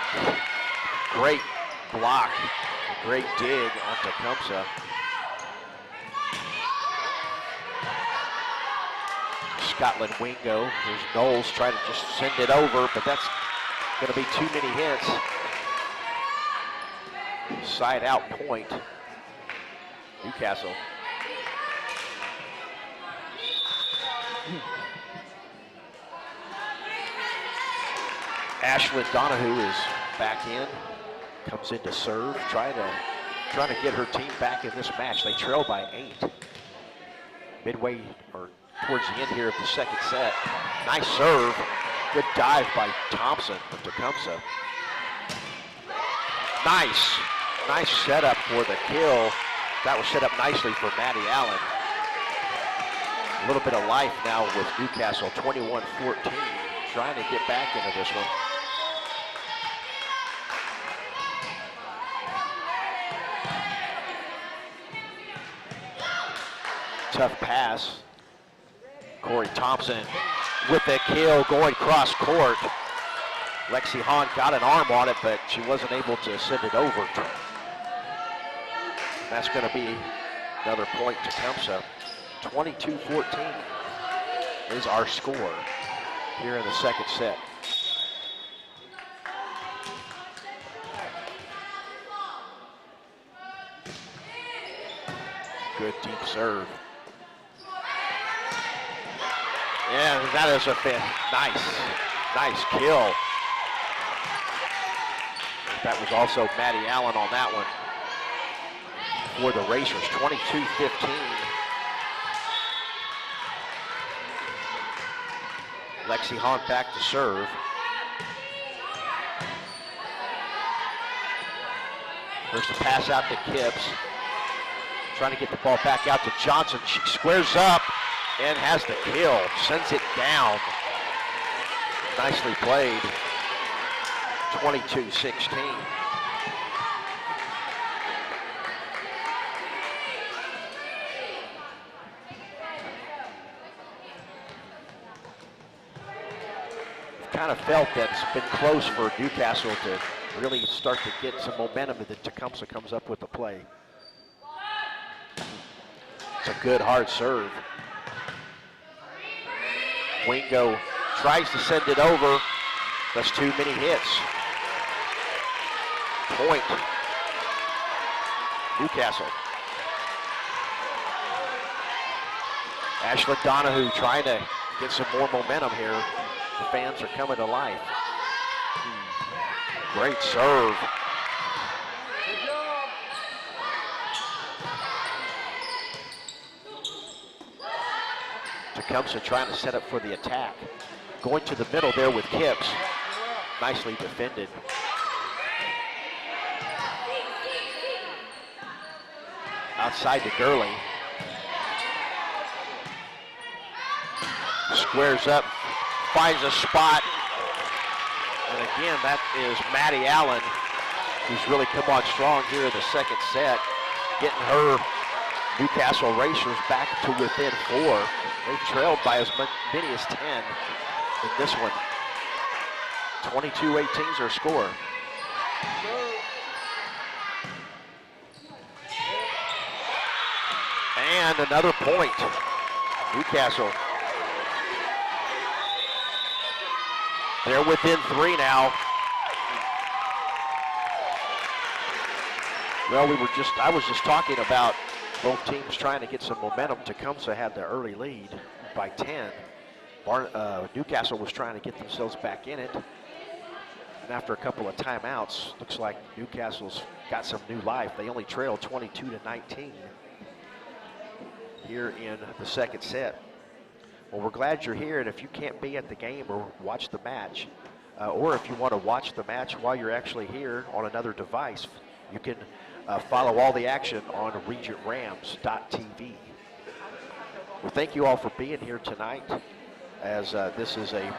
great block, great dig on Tecumseh. Scotland Wingo, there's Knowles trying to just send it over, but that's going to be too many hits. Side out point, Newcastle. Ashlyn Donahue is back in, comes in to serve, trying to get her team back in this match. They trail by 8. Midway or towards the end here of the second set. Nice serve, good dive by Thompson from Tecumseh. Nice setup for the kill. That was set up nicely for Maddie Allen. A little bit of life now with Newcastle, 21-14, trying to get back into this one. Tough pass. Corey Thompson with the kill going cross court. Lexi Hahn got an arm on it, but she wasn't able to send it over. That's going to be another point to Tecumseh. 22-14 is our score here in the second set. Good deep serve. Yeah, that is a nice kill. That was also Maddie Allen on that one for the Racers, 22-15. Lexi Hahn back to serve. There's the pass out to Kipps. Trying to get the ball back out to Johnson. She squares up and has the kill. Sends it down. Nicely played. 22-16. Kind of felt that it's been close for Newcastle to really start to get some momentum, and then Tecumseh comes up with the play. It's a good hard serve. Wingo tries to send it over. That's too many hits. Point. Newcastle. Ashlyn Donahue trying to get some more momentum here. The fans are coming to life. Great serve. Tecumseh trying to set up for the attack. Going to the middle there with Kipps. Nicely defended. Outside to Gurley. Squares up. Finds a spot, and again, that is Maddie Allen, who's really come on strong here in the second set, getting her Newcastle Racers back to within 4. They've trailed by as many as 10 in this one. 22-18 is their score. And another point. Newcastle. They're within 3 now. Well, I was just talking about both teams trying to get some momentum. Tecumseh had the early lead by 10. Newcastle was trying to get themselves back in it. And after a couple of timeouts, looks like Newcastle's got some new life. They only trailed 22-19 here in the second set. Well, we're glad you're here, and if you can't be at the game or watch the match, or if you want to watch the match while you're actually here on another device, you can follow all the action on regentrams.tv. Well, thank you all for being here tonight, as this is the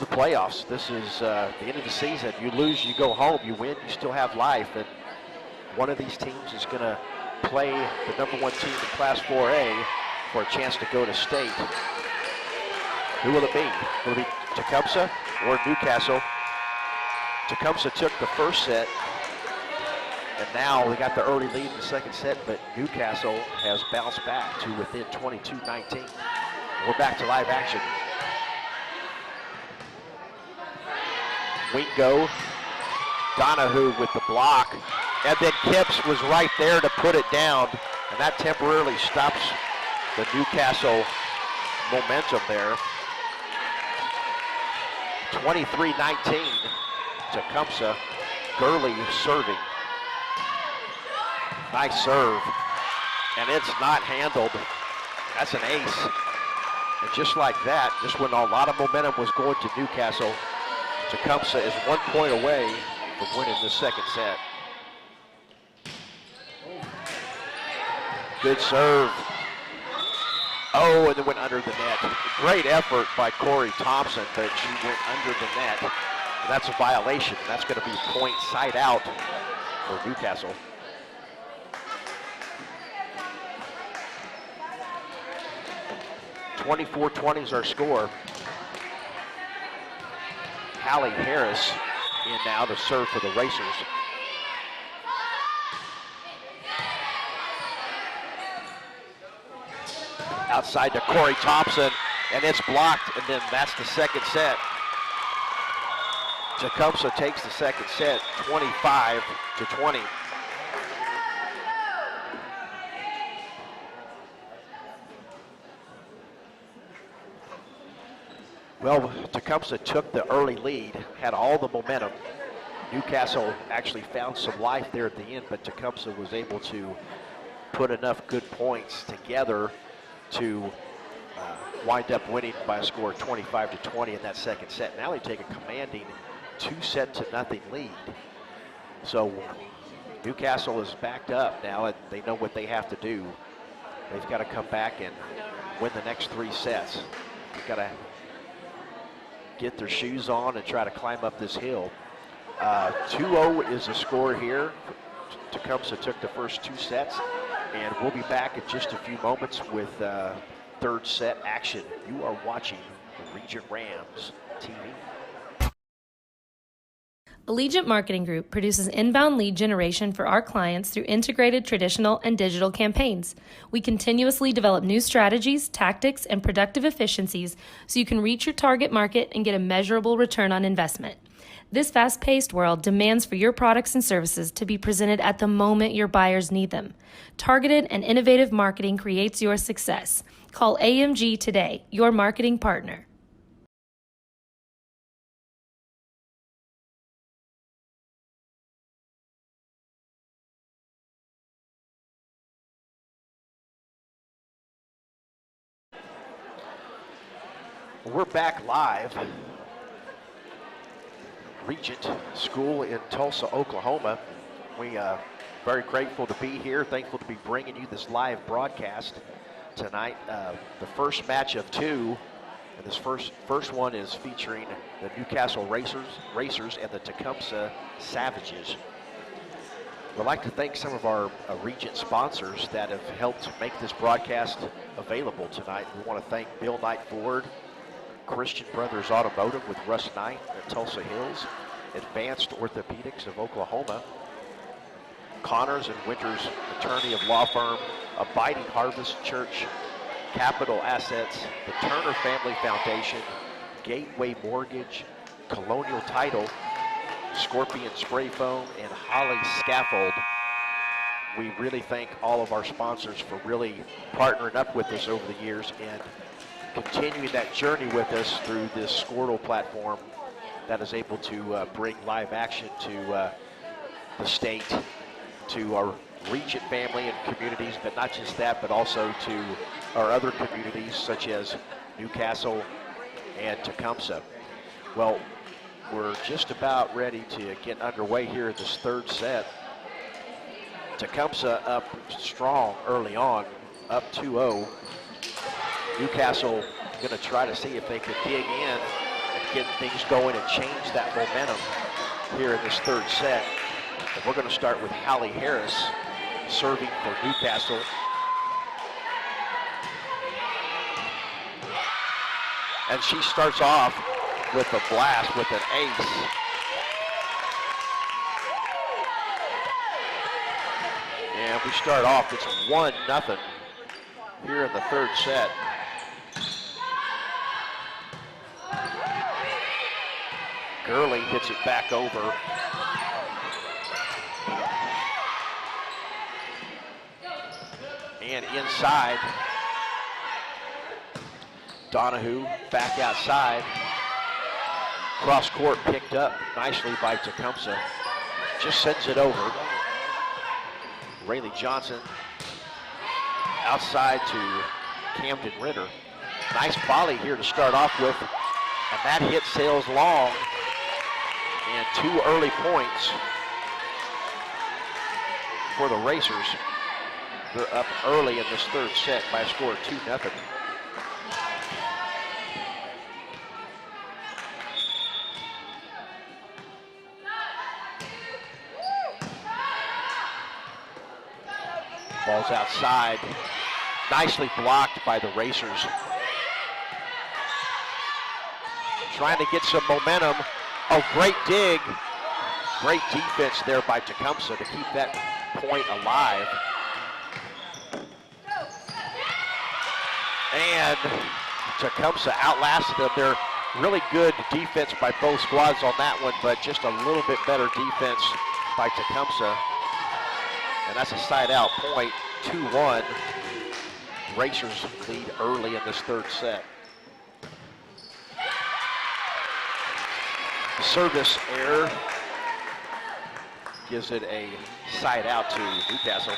playoffs. This is the end of the season. You lose, you go home. You win, you still have life, and one of these teams is going to play the #1 team in Class 4A for a chance to go to state. Who will it be? Will it be Tecumseh or Newcastle? Tecumseh took the first set, and now we got the early lead in the second set, but Newcastle has bounced back to within 22-19. We're back to live action. Wingo, Donahue with the block, and then Kipps was right there to put it down, and that temporarily stops the Newcastle momentum there. 23-19, Tecumseh. Gurley serving. Nice serve, and it's not handled. That's an ace. And just like that, just when a lot of momentum was going to Newcastle, Tecumseh is 1 point away from winning the second set. Good serve. Oh, and it went under the net. Great effort by Corey Thompson, but she went under the net. And that's a violation. That's going to be point side out for Newcastle. (24-20) is our score. Hallie Harris in now to serve for the Racers. Outside to Corey Thompson, and it's blocked, and then that's the second set. Tecumseh takes the second set, 25-20. Well, Tecumseh took the early lead, had all the momentum. Newcastle actually found some life there at the end, but Tecumseh was able to put enough good points together to wind up winning by a score of 25-20 in that second set. Now they take a commanding 2-0 lead. So Newcastle is backed up now, and they know what they have to do. They've got to come back and win the next 3 sets. They've got to get their shoes on and try to climb up this hill. 2-0 is the score here. Tecumseh took the first 2 sets, and we'll be back in just a few moments with third set action. You are watching Regent Rams TV. Allegiant Marketing Group produces inbound lead generation for our clients through integrated traditional and digital campaigns. We continuously develop new strategies, tactics, and productive efficiencies so you can reach your target market and get a measurable return on investment. This fast-paced world demands for your products and services to be presented at the moment your buyers need them. Targeted and innovative marketing creates your success. Call AMG today, your marketing partner. We're back live. Regent School in Tulsa, Oklahoma. We are very grateful to be here, thankful to be bringing you this live broadcast tonight. The first match of 2, and this first one is featuring the Newcastle Racers and the Tecumseh Savages. We'd like to thank some of our Regent sponsors that have helped make this broadcast available tonight. We want to thank Bill Knight Ford, Christian Brothers Automotive with Russ Knight at Tulsa Hills, Advanced Orthopedics of Oklahoma, Connors and Winters Attorney of Law Firm, Abiding Harvest Church, Capital Assets, the Turner Family Foundation, Gateway Mortgage, Colonial Title, Scorpion Spray Foam, and Holly Scaffold. We really thank all of our sponsors for really partnering up with us over the years and continuing that journey with us through this Squirtle platform that is able to bring live action to the state, to our Regent family and communities, but not just that, but also to our other communities such as Newcastle and Tecumseh. Well, we're just about ready to get underway here in this third set. Tecumseh up strong early on, up 2-0. Newcastle going to try to see if they can dig in and get things going and change that momentum here in this third set. And we're going to start with Hallie Harris serving for Newcastle. And she starts off with a blast with an ace. And we start off, it's 1-0 here in the third set. Gurley hits it back over. And inside, Donahue back outside. Cross court picked up nicely by Tecumseh. Just sends it over. Rayleigh Johnson outside to Camden Ritter. Nice volley here to start off with. And that hit sails long. And 2 early points for the Racers. They're up early in this third set by a score of 2-0. Ball's outside. Nicely blocked by the Racers. Trying to get some momentum. Oh, great dig. Great defense there by Tecumseh to keep that point alive. And Tecumseh outlasted them. They're really good defense by both squads on that one, but just a little bit better defense by Tecumseh. And that's a side out point, 2-1. Racers lead early in this third set. Service error gives it a side out to Newcastle.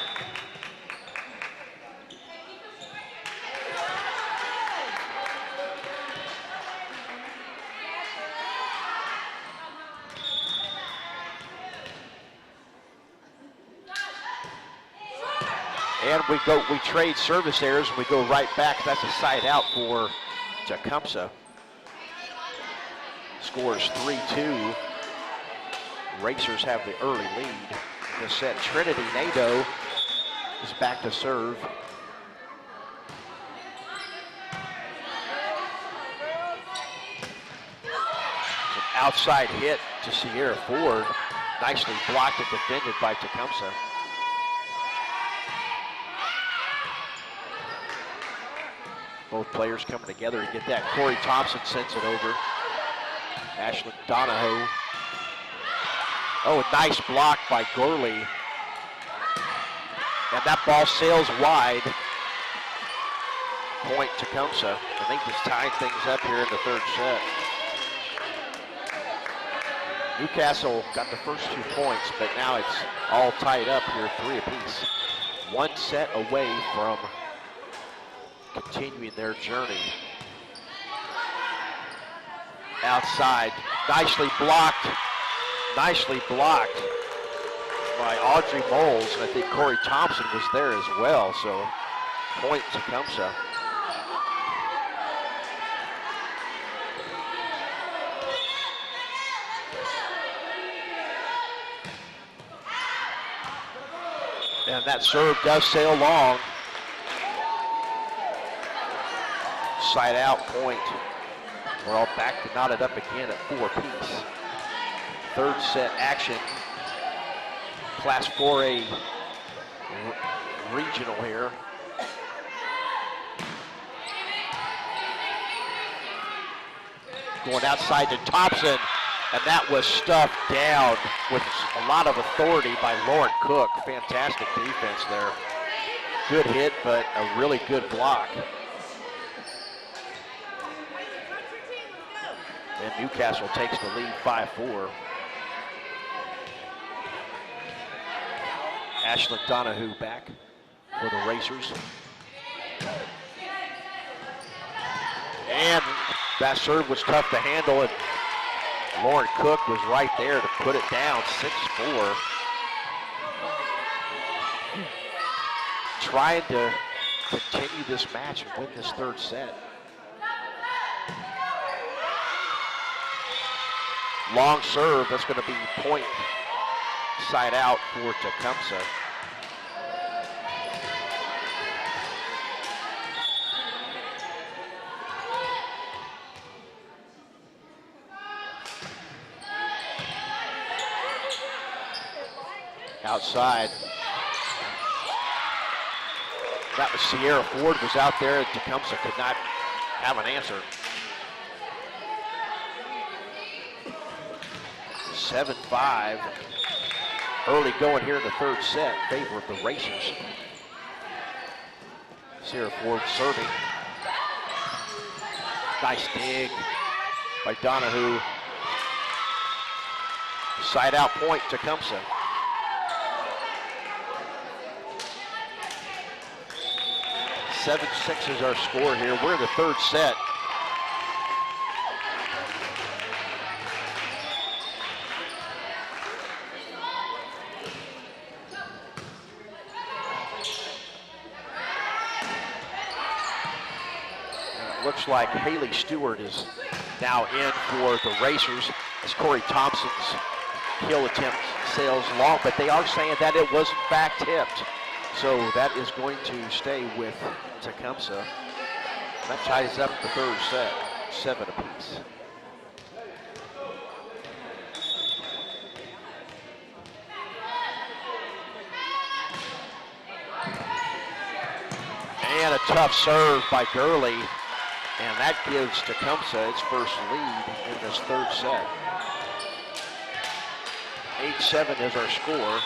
And we trade service errors and we go right back. That's a side out for Tecumseh. Scores 3-2. Racers have the early lead. The set, Trinity Nadeau is back to serve. It's an outside hit to Sierra Ford. Nicely blocked and defended by Tecumseh. Both players coming together to get that. Corey Thompson sends it over. Ashlyn Donahoe. Oh, a nice block by Gurley. And that ball sails wide. Point Tecumseh. I think just tying things up here in the third set. Newcastle got the first 2 points, but now it's all tied up here, 3 apiece. 1 set away from continuing their journey. Outside, nicely blocked by Audrey Moles, and I think Corey Thompson was there as well, so point Tecumseh. And that serve does sail long. Side out point. We're all back to knot it up again at 4 apiece. Third set action. Class 4A regional here. Going outside to Thompson, and that was stuffed down with a lot of authority by Lauren Cook. Fantastic defense there. Good hit, but a really good block. And Newcastle takes the lead 5-4. Ashlyn Donahoe back for the Racers. And that serve was tough to handle, and Lauren Cook was right there to put it down, 6-4. Trying to continue this match and win this third set. Long serve, that's going to be point side out for Tecumseh. Outside. That was Sierra Ford was out there, and Tecumseh could not have an answer. 7-5. Early going here in the third set in favor of the Racers. Sierra Ford serving. Nice dig by Donahoe. Side out point Tecumseh. 7-6 is our score here. We're in the third set. Looks like Haley Stewart is now in for the Racers as Corey Thompson's kill attempt sails long, but they are saying that it was in fact tipped. So that is going to stay with Tecumseh. That ties up the third set, 7 apiece. And a tough serve by Gurley. And that gives Tecumseh its first lead in this third set. 8-7 is our score.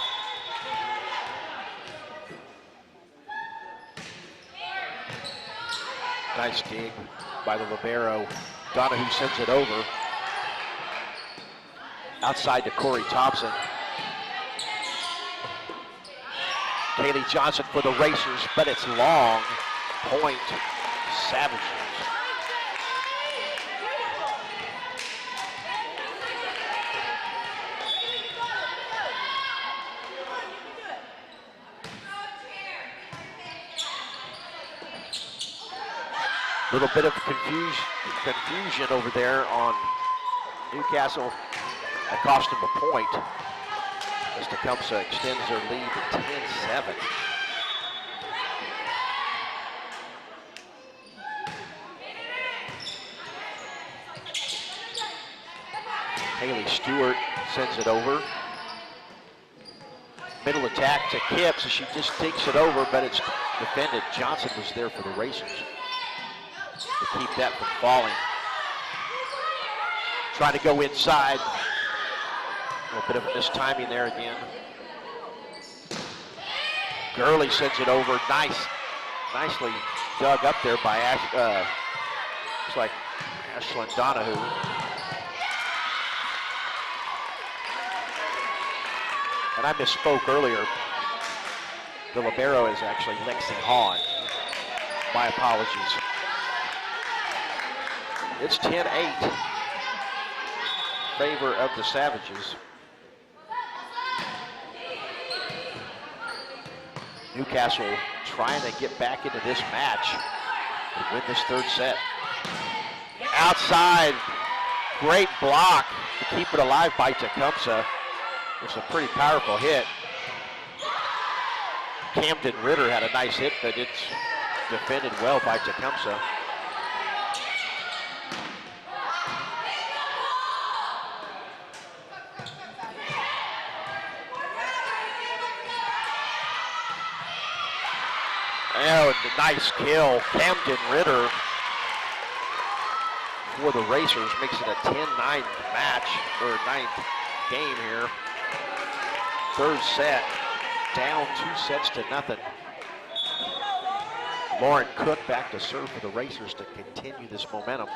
Nice dig by the libero. Donahoe sends it over. Outside to Corey Thompson. Kaylee Johnson for the Racers, but it's long. Point Savages. Little bit of confusion over there on Newcastle. That cost them a point as Tecumseh extends their lead to 10-7. Haley Stewart sends it over. Middle attack to Kipps, and she just takes it over, but it's defended. Johnson was there for the Racers to keep that from falling. Trying to go inside. A little bit of a mistiming there again. Gurley sends it over. Nicely dug up there by looks like Ashlyn Donahue. And I misspoke earlier. The libero is actually Lexi Hahn. My apologies. It's 10-8. Favor of the Savages. Newcastle trying to get back into this match and win this third set. Outside, great block to keep it alive by Tecumseh. It was a pretty powerful hit. Camden Ritter had a nice hit, but it's defended well by Tecumseh. Oh, the nice kill. Camden Ritter for the Racers makes it a 10-9 match, or 9th game here. Third set, down 2-0. Lauren Cook back to serve for the Racers to continue this momentum.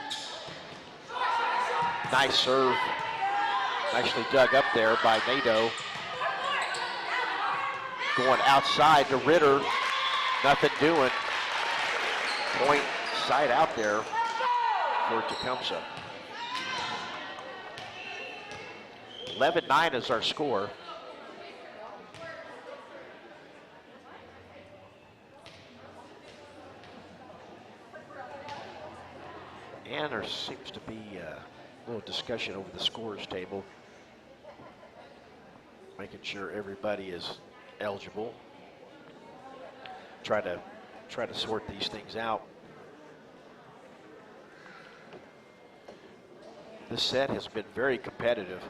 Nice serve, nicely dug up there by Nadeau. Going outside to Ritter, nothing doing. Point side out there for Tecumseh. 11-9 is our score. And there seems to be a little discussion over the scores table, making sure everybody is eligible. Try to sort these things out. This set has been very competitive.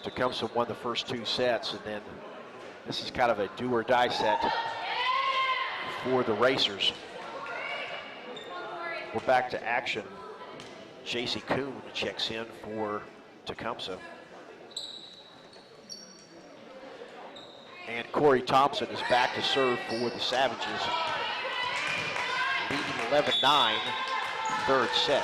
Tecumseh won the first 2 sets, and then this is kind of a do or die set for the Racers. We're back to action. J.C. Kuhn checks in for Tecumseh. And Corey Thompson is back to serve for the Savages. Leading 11-9, third set.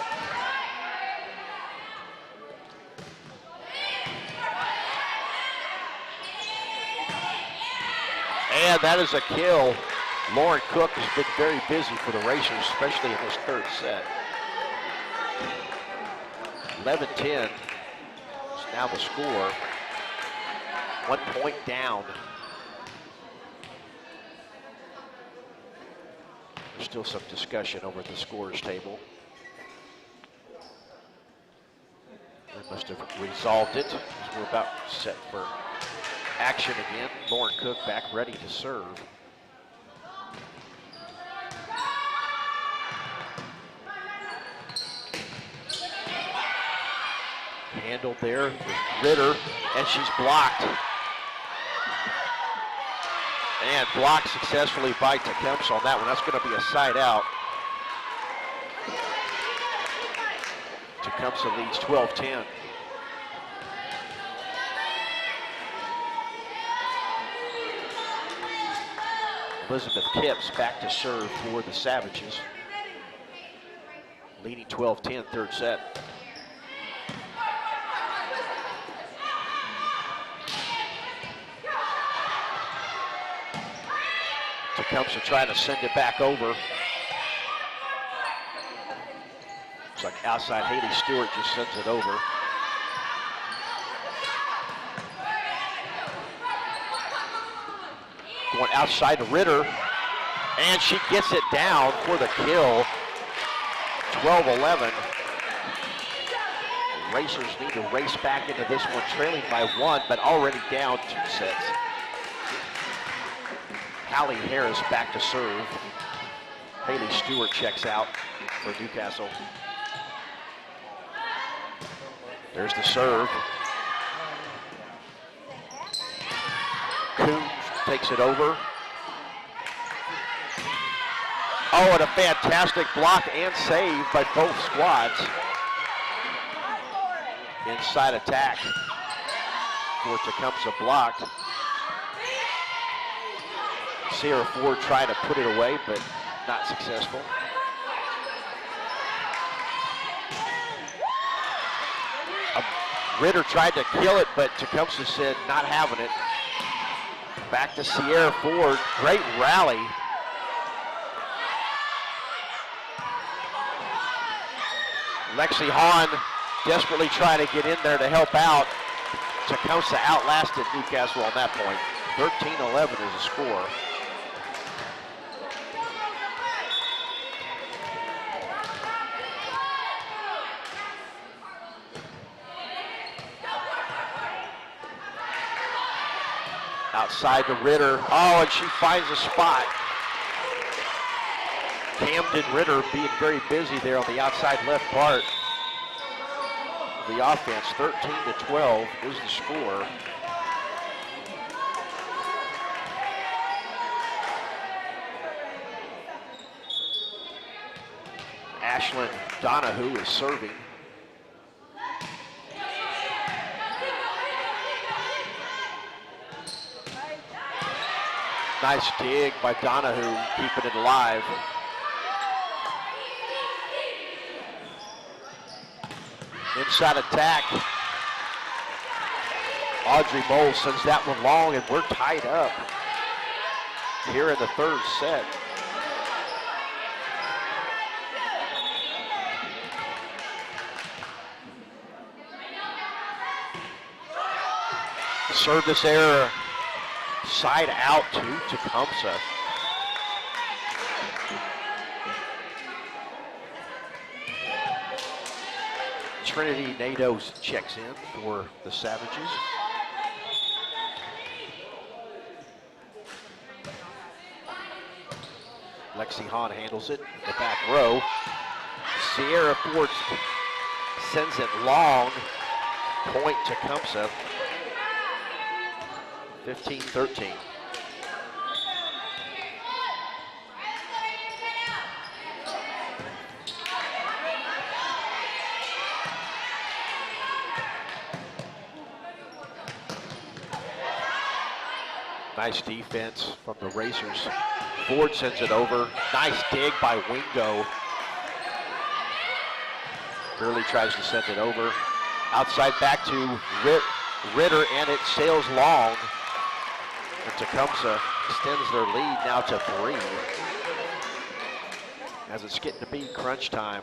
And that is a kill. Lauren Cook has been very busy for the Racers, especially in this third set. 11-10 is now the score. 1 point down. There's still some discussion over the scores table. They must have resolved it, as we're about set for action again. Lauren Cook back ready to serve. Handled there with Ritter, and she's blocked. And blocked successfully by Tecumseh on that one. That's going to be a side out. Tecumseh leads 12-10. Elizabeth Kipps back to serve for the Savages. Leading 12-10, third set. Tecumseh trying to send it back over. Looks like outside Haley Stewart just sends it over. Going outside to Ritter, And she gets it down for the kill. 12-11. Racers need to race back into this one, trailing by 1, but already down 2 sets. Hallie Harris back to serve. Haley Stewart checks out for Newcastle. There's the serve. Coombs takes it over. Oh, and a fantastic block and save by both squads. Inside attack for Tecumseh blocked. Sierra Ford trying to put it away, but not successful. Ritter tried to kill it, but Tecumseh said not having it. Back to Sierra Ford, great rally. Lexi Hahn desperately trying to get in there to help out. Tecumseh outlasted Newcastle on that point. 13-11 is the score. Outside to Ritter. Oh, and she finds a spot. Camden Ritter being very busy there on the outside left part of the offense. 13-12 is the score. Ashlyn Donahue is serving. Nice dig by Donahue, keeping it alive. Inside attack. Audrey Bowles sends that one long, and we're tied up here in the third set. Service error. Side out to Tecumseh. Trinity Nados checks in for the Savages. Lexi Hahn handles it in the back row. Sierra Ford sends it long. Point Tecumseh. 15-13. Nice defense from the Racers. Ford sends it over. Nice dig by Wingo. Gurley tries to send it over. Outside back to Ritter, and it sails long. And Tecumseh extends their lead now to 3. As it's getting to be crunch time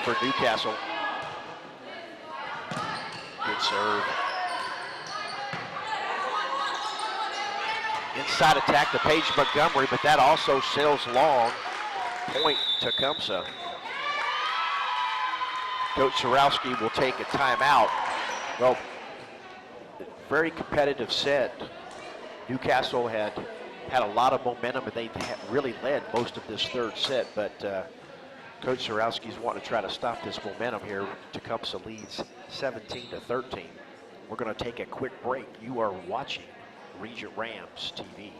for Newcastle. Good serve. Inside attack to Paige Montgomery, but that also sails long. Point Tecumseh. Coach Zarowski will take a timeout. Well, very competitive set. Newcastle had a lot of momentum, and they really led most of this third set, but Coach Zarowski's wanting to try to stop this momentum here. Tecumseh leads 17-13. We're going to take a quick break. You are watching Regent Rams TV.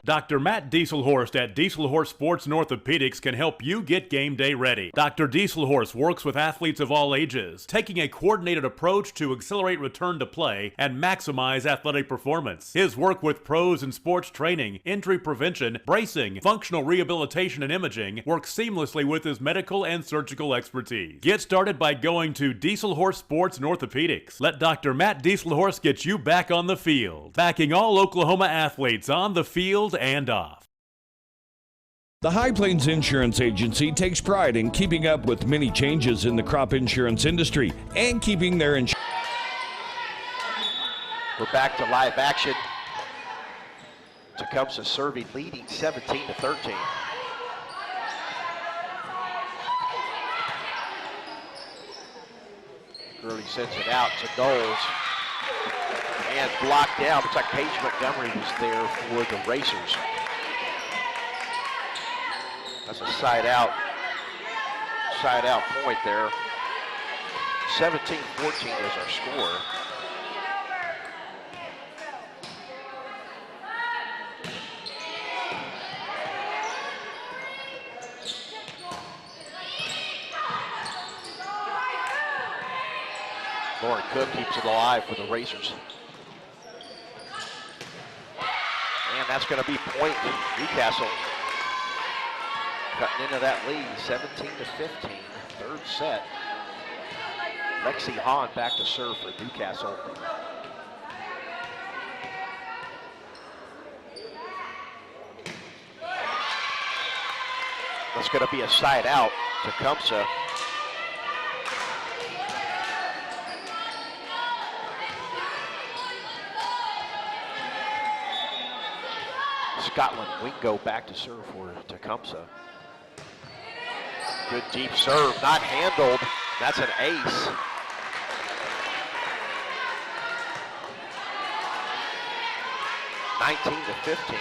Dr. Matt Dieselhorst at Dieselhorst Sports and Orthopedics can help you get game day ready. Dr. Dieselhorst works with athletes of all ages, taking a coordinated approach to accelerate return to play and maximize athletic performance. His work with pros in sports training, injury prevention, bracing, functional rehabilitation, and imaging works seamlessly with his medical and surgical expertise. Get started by going to Dieselhorst Sports and Orthopedics. Let Dr. Matt Dieselhorst get you back on the field, backing all Oklahoma athletes on the field and off. The High Plains Insurance Agency takes pride in keeping up with many changes in the crop insurance industry and keeping their insurance. We're back to live action. Tecumseh serving, leading 17-13. Gurley sends it out to Knowles. And blocked down. Looks like Paige Montgomery was there for the Racers. That's a side out point there. 17-14 is our score. Lauren Cook keeps it alive for the Racers. And that's going to be point Newcastle. Cutting into that lead, 17-15, third set. Lexi Hahn back to serve for Newcastle. That's going to be a side out to Tecumseh. Scotland Wingo back to serve for Tecumseh. Good deep serve, not handled. That's an ace. (19-15).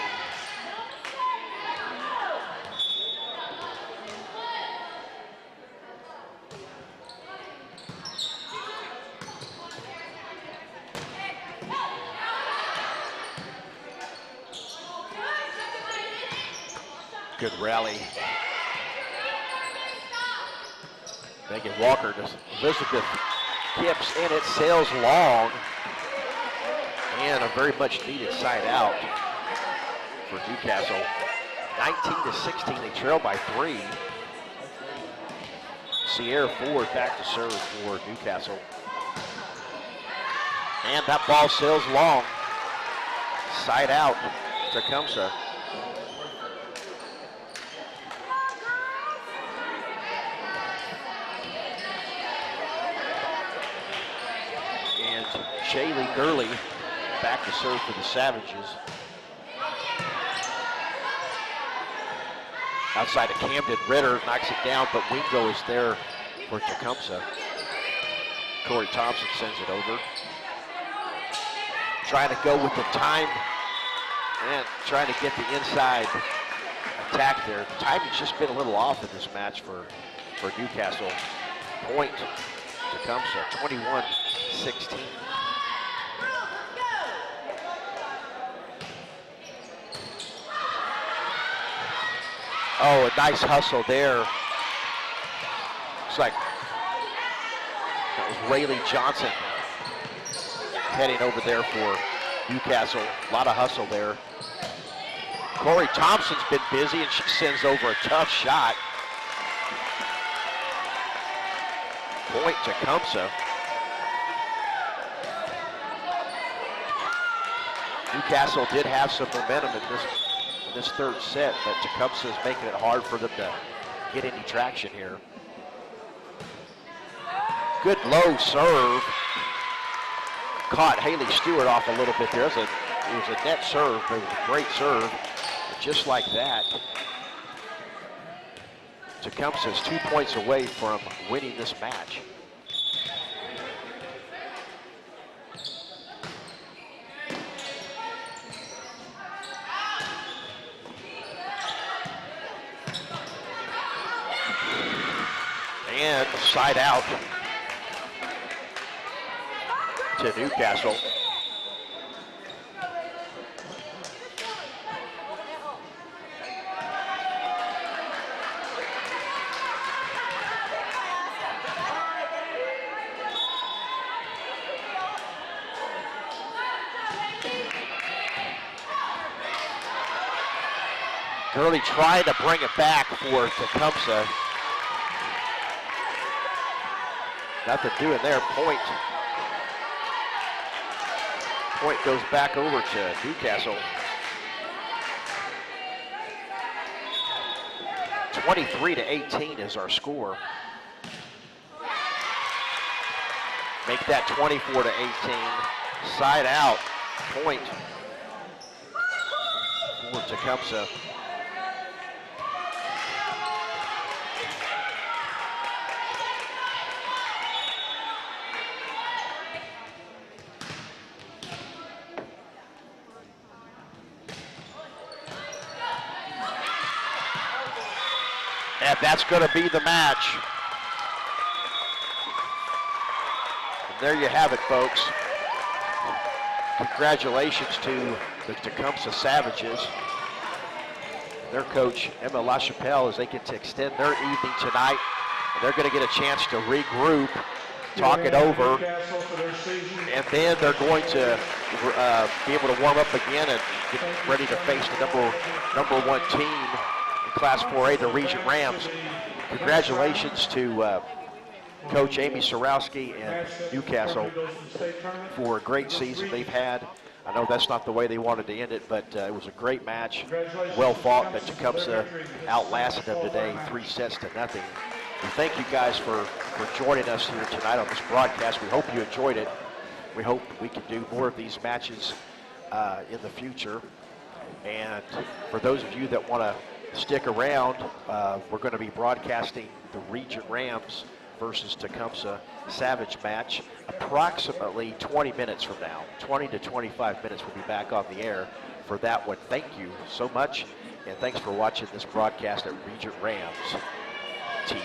Good rally. Megan Walker to Elizabeth Kipps, and it sails long. And a very much needed side out for Newcastle. 19-16, they trail by 3. Sierra Ford back to serve for Newcastle. And that ball sails long. Side out to Tecumseh. Shaylee Gurley back to serve for the Savages. Outside of Camden, Ritter knocks it down, but Wingo is there for Tecumseh. Corey Thompson sends it over. Trying to go with the time and trying to get the inside attack there. The timing's just been a little off in this match for Newcastle. Point Tecumseh, 21-16. Oh, a nice hustle there. Looks like that was Rayleigh Johnson heading over there for Newcastle. A lot of hustle there. Corey Thompson's been busy, and she sends over a tough shot. Point Tecumseh. Newcastle did have some momentum in this third set, but Tecumseh is making it hard for them to get any traction here. Good low serve. Caught Haley Stewart off a little bit there. It was a net serve, but it was a great serve. But just like that, Tecumseh is 2 points away from winning this match. And side out to Newcastle. Gurley tried to bring it back for Tecumseh. Nothing doing there. Point goes back over to Newcastle. 23-18 is our score. Make that 24-18. Side out, point for Tecumseh. And that's going to be the match. And there you have it, folks. Congratulations to the Tecumseh Savages. Their coach, Emma LaChapelle, as they get to extend their evening tonight. And they're going to get a chance to regroup, talk it over, and then they're going to be able to warm up again and get ready to face the number one team in Class 4A, the Regent Rams. Congratulations to Coach Amy Sorowski and Newcastle for a great season they've had. I know that's not the way they wanted to end it, but it was a great match, well fought, but Tecumseh outlasted them today 3-0. We thank you guys for joining us here tonight on this broadcast. We hope you enjoyed it. We hope we can do more of these matches in the future. And for those of you that want to stick around, we're going to be broadcasting the Regent Rams versus Tecumseh Savage match approximately 20 minutes from now. 20 to 25 minutes, we'll be back on the air for that one. Thank you so much, and thanks for watching this broadcast at Regent Rams TV.